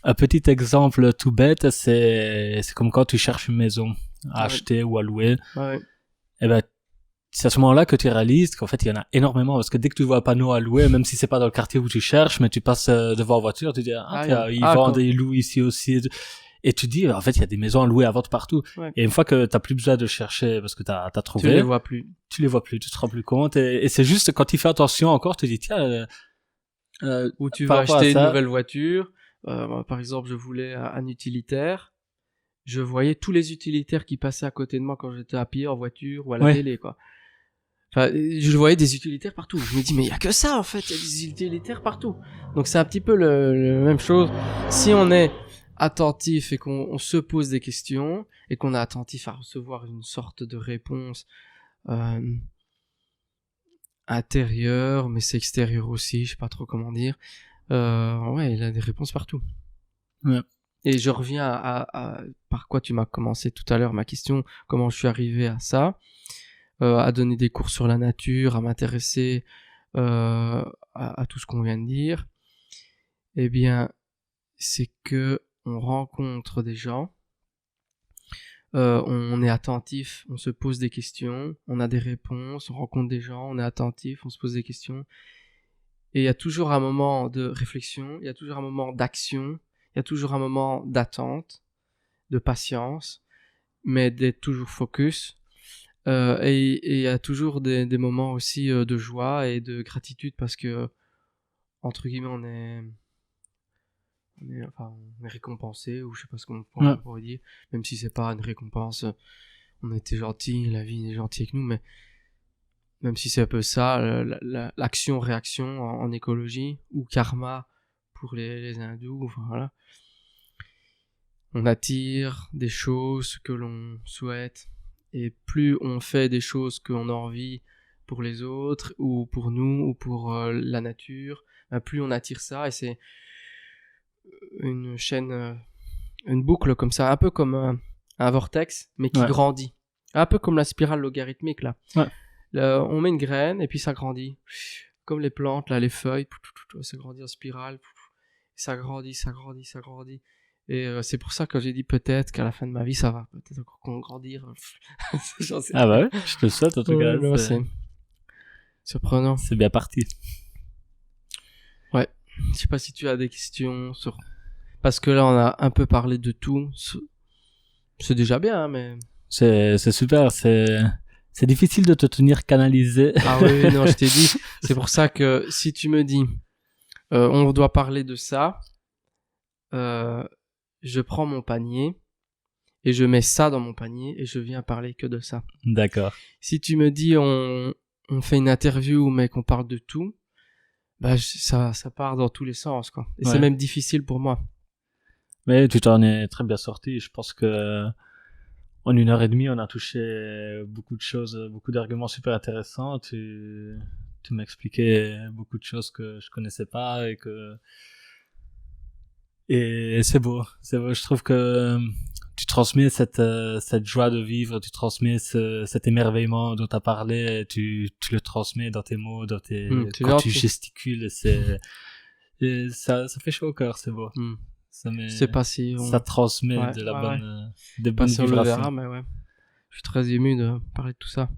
A: Un petit exemple tout bête, c'est comme quand tu cherches une maison à acheter ou à louer.
B: Ouais.
A: Et ben, c'est à ce moment-là que tu réalises qu'en fait, il y en a énormément, parce que dès que tu vois un panneau à louer, même si c'est pas dans le quartier où tu cherches, mais tu passes devant la voiture, tu dis, ils vendent, ils louent ici aussi. Et tu dis, en fait, il y a des maisons à louer à vendre partout. Ouais. Et une fois que t'as plus besoin de chercher parce que t'as trouvé.
B: Tu les vois plus.
A: Tu te rends plus compte. Et c'est juste quand tu fais attention encore, tu dis, tiens,
B: ou tu vas acheter une nouvelle voiture. Par exemple, je voulais un utilitaire. Je voyais tous les utilitaires qui passaient à côté de moi quand j'étais à pied, en voiture ou à la télé, quoi. Enfin, je voyais des utilitaires partout. Je me dis, mais il y a que ça, en fait. Il y a des utilitaires partout. Donc, c'est un petit peu le même chose. Si on est attentif et qu'on se pose des questions et qu'on est attentif à recevoir une sorte de réponse intérieure, mais c'est extérieur aussi, je sais pas trop comment dire. Ouais, il a des réponses partout.
A: Ouais.
B: Et je reviens à par quoi tu m'as commencé tout à l'heure ma question, comment je suis arrivé à ça, à donner des cours sur la nature, à m'intéresser à tout ce qu'on vient de dire. Eh bien, c'est que on rencontre des gens, on est attentif, on se pose des questions, on a des réponses, on rencontre des gens, on est attentif, on se pose des questions. Et il y a toujours un moment de réflexion, il y a toujours un moment d'action, il y a toujours un moment d'attente, de patience, mais d'être toujours focus. Et il y a toujours des moments aussi de joie et de gratitude parce que, entre guillemets, on est récompensé, ou je sais pas ce qu'on pourrait dire, même si c'est pas une récompense, on était gentil, la vie est gentille avec nous, mais même si c'est un peu ça, l'action-réaction en écologie, ou karma pour les hindous, enfin voilà. On attire des choses que l'on souhaite, et plus on fait des choses qu'on a envie pour les autres, ou pour nous, ou pour la nature, plus on attire ça, et c'est une chaîne, une boucle comme ça, un peu comme un vortex, mais qui grandit. Un peu comme la spirale logarithmique, là.
A: Ouais.
B: Là, on met une graine, et puis ça grandit. Comme les plantes, là, les feuilles, ça grandit en spirale. Ça grandit, ça grandit, ça grandit. Et c'est pour ça que j'ai dit peut-être qu'à la fin de ma vie, ça va peut-être encore grandir.
A: Ah bah ouais, je te le souhaite en tout cas.
B: Ouais, c'est surprenant.
A: C'est bien parti.
B: Ouais. Je sais pas si tu as des questions sur... Parce que là, on a un peu parlé de tout. C'est déjà bien, hein, mais...
A: C'est super, c'est difficile de te tenir canalisé.
B: Ah oui, non, je t'ai dit. C'est pour ça que si tu me dis, on doit parler de ça, je prends mon panier et je mets ça dans mon panier et je viens parler que de ça.
A: D'accord.
B: Si tu me dis on fait une interview mais qu'on parle de tout, bah ça part dans tous les sens, quoi. Et c'est même difficile pour moi.
A: Mais tu t'en es très bien sorti. Je pense que en 1h30, on a touché beaucoup de choses, beaucoup d'arguments super intéressants. Tu m'as expliqué beaucoup de choses que je connaissais pas et c'est beau. Je trouve que tu transmets cette joie de vivre, tu transmets cet émerveillement dont tu as parlé, tu le transmets dans tes mots, quand tu gesticules, et ça fait chaud au cœur, c'est beau.
B: C'est pas si
A: ça transmet de la bonne des bonnes vibrations.
B: Mais ouais. Je suis très ému de parler de tout ça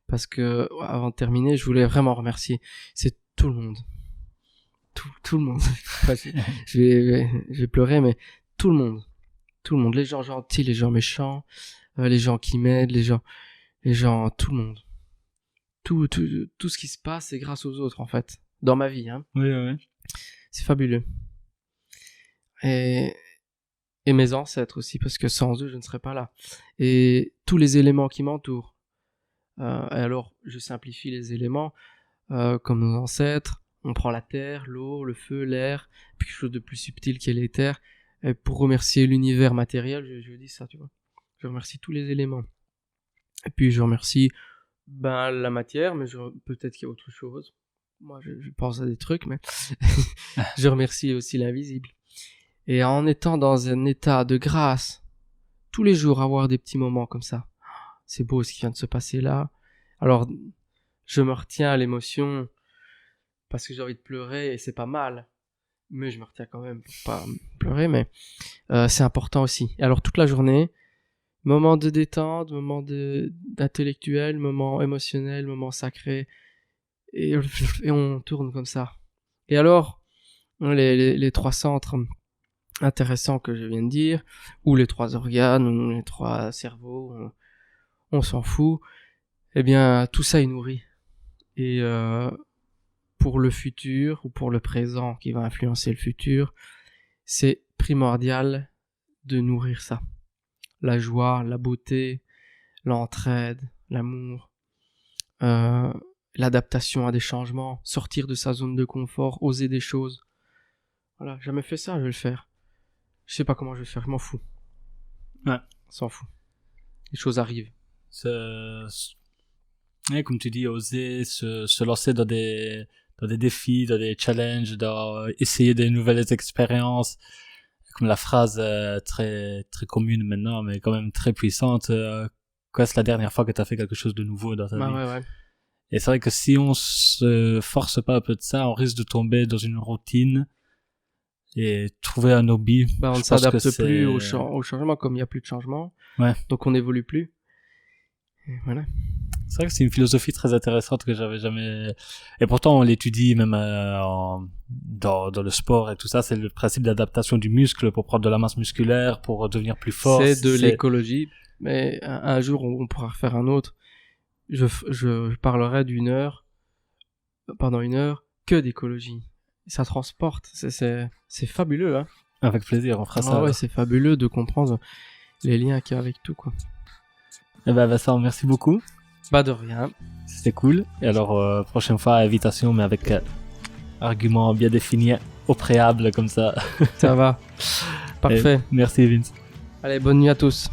B: parce que avant de terminer, je voulais vraiment remercier tout le monde. Tout le monde. je vais pleurer, mais tout le monde, les gens gentils, les gens méchants, les gens qui m'aident, les gens, tout le monde. Tout ce qui se passe, c'est grâce aux autres, en fait. Dans ma vie, hein.
A: Oui.
B: C'est fabuleux. Et mes ancêtres aussi, parce que sans eux, je ne serais pas là. Et tous les éléments qui m'entourent. Et alors, je simplifie les éléments, comme nos ancêtres. On prend la terre, l'eau, le feu, l'air, puis quelque chose de plus subtil qui est l'éther. Et pour remercier l'univers matériel, je dis ça, tu vois. Je remercie tous les éléments. Et puis je remercie la matière, mais peut-être qu'il y a autre chose. Moi, je pense à des trucs, mais je remercie aussi l'invisible. Et en étant dans un état de grâce, tous les jours avoir des petits moments comme ça. C'est beau ce qui vient de se passer là. Alors, je me retiens à l'émotion parce que j'ai envie de pleurer et c'est pas mal. Mais je me retiens quand même pour pas pleurer, mais c'est important aussi. Et alors toute la journée, moment de détente, moment d'intellectuel, moment émotionnel, moment sacré, et on tourne comme ça. Et alors, les trois centres intéressants que je viens de dire, ou les trois organes, ou les trois cerveaux, on s'en fout, eh bien tout ça est nourri. Et pour le futur ou pour le présent qui va influencer le futur, c'est primordial de nourrir ça. La joie, la beauté, l'entraide, l'amour, l'adaptation à des changements, sortir de sa zone de confort, oser des choses. Voilà, j'ai jamais fait ça, je vais le faire. Je sais pas comment je vais le faire, je m'en fous.
A: Ouais.
B: On s'en fout. Les choses arrivent.
A: Ouais, comme tu dis, oser se lancer dans des défis, dans des challenges, dans essayer des nouvelles expériences. Comme la phrase très très commune maintenant, mais quand même très puissante. Quoi, c'est la dernière fois que tu as fait quelque chose de nouveau dans ta vie?
B: Ouais.
A: Et c'est vrai que si on se force pas un peu de ça, on risque de tomber dans une routine et trouver un hobby.
B: On ne s'adapte plus au changement, comme il n'y a plus de changement.
A: Ouais.
B: Donc on n'évolue plus. Et voilà.
A: C'est vrai que c'est une philosophie très intéressante que j'avais jamais... Et pourtant, on l'étudie même dans le sport et tout ça. C'est le principe d'adaptation du muscle pour prendre de la masse musculaire, pour devenir plus fort.
B: C'est de l'écologie. Mais un jour, on pourra refaire un autre. Je parlerai pendant une heure, que d'écologie. Ça transporte. C'est fabuleux, hein.
A: Avec plaisir, on fera ça.
B: Ouais, c'est fabuleux de comprendre les liens qu'il y a avec tout, quoi.
A: Eh ben, Vincent, merci beaucoup.
B: Pas de rien.
A: C'était cool. Et alors, prochaine fois, invitation, mais avec arguments bien définis au préalable, comme ça.
B: Ça va. Parfait.
A: Et merci, Vince.
B: Allez, bonne nuit à tous.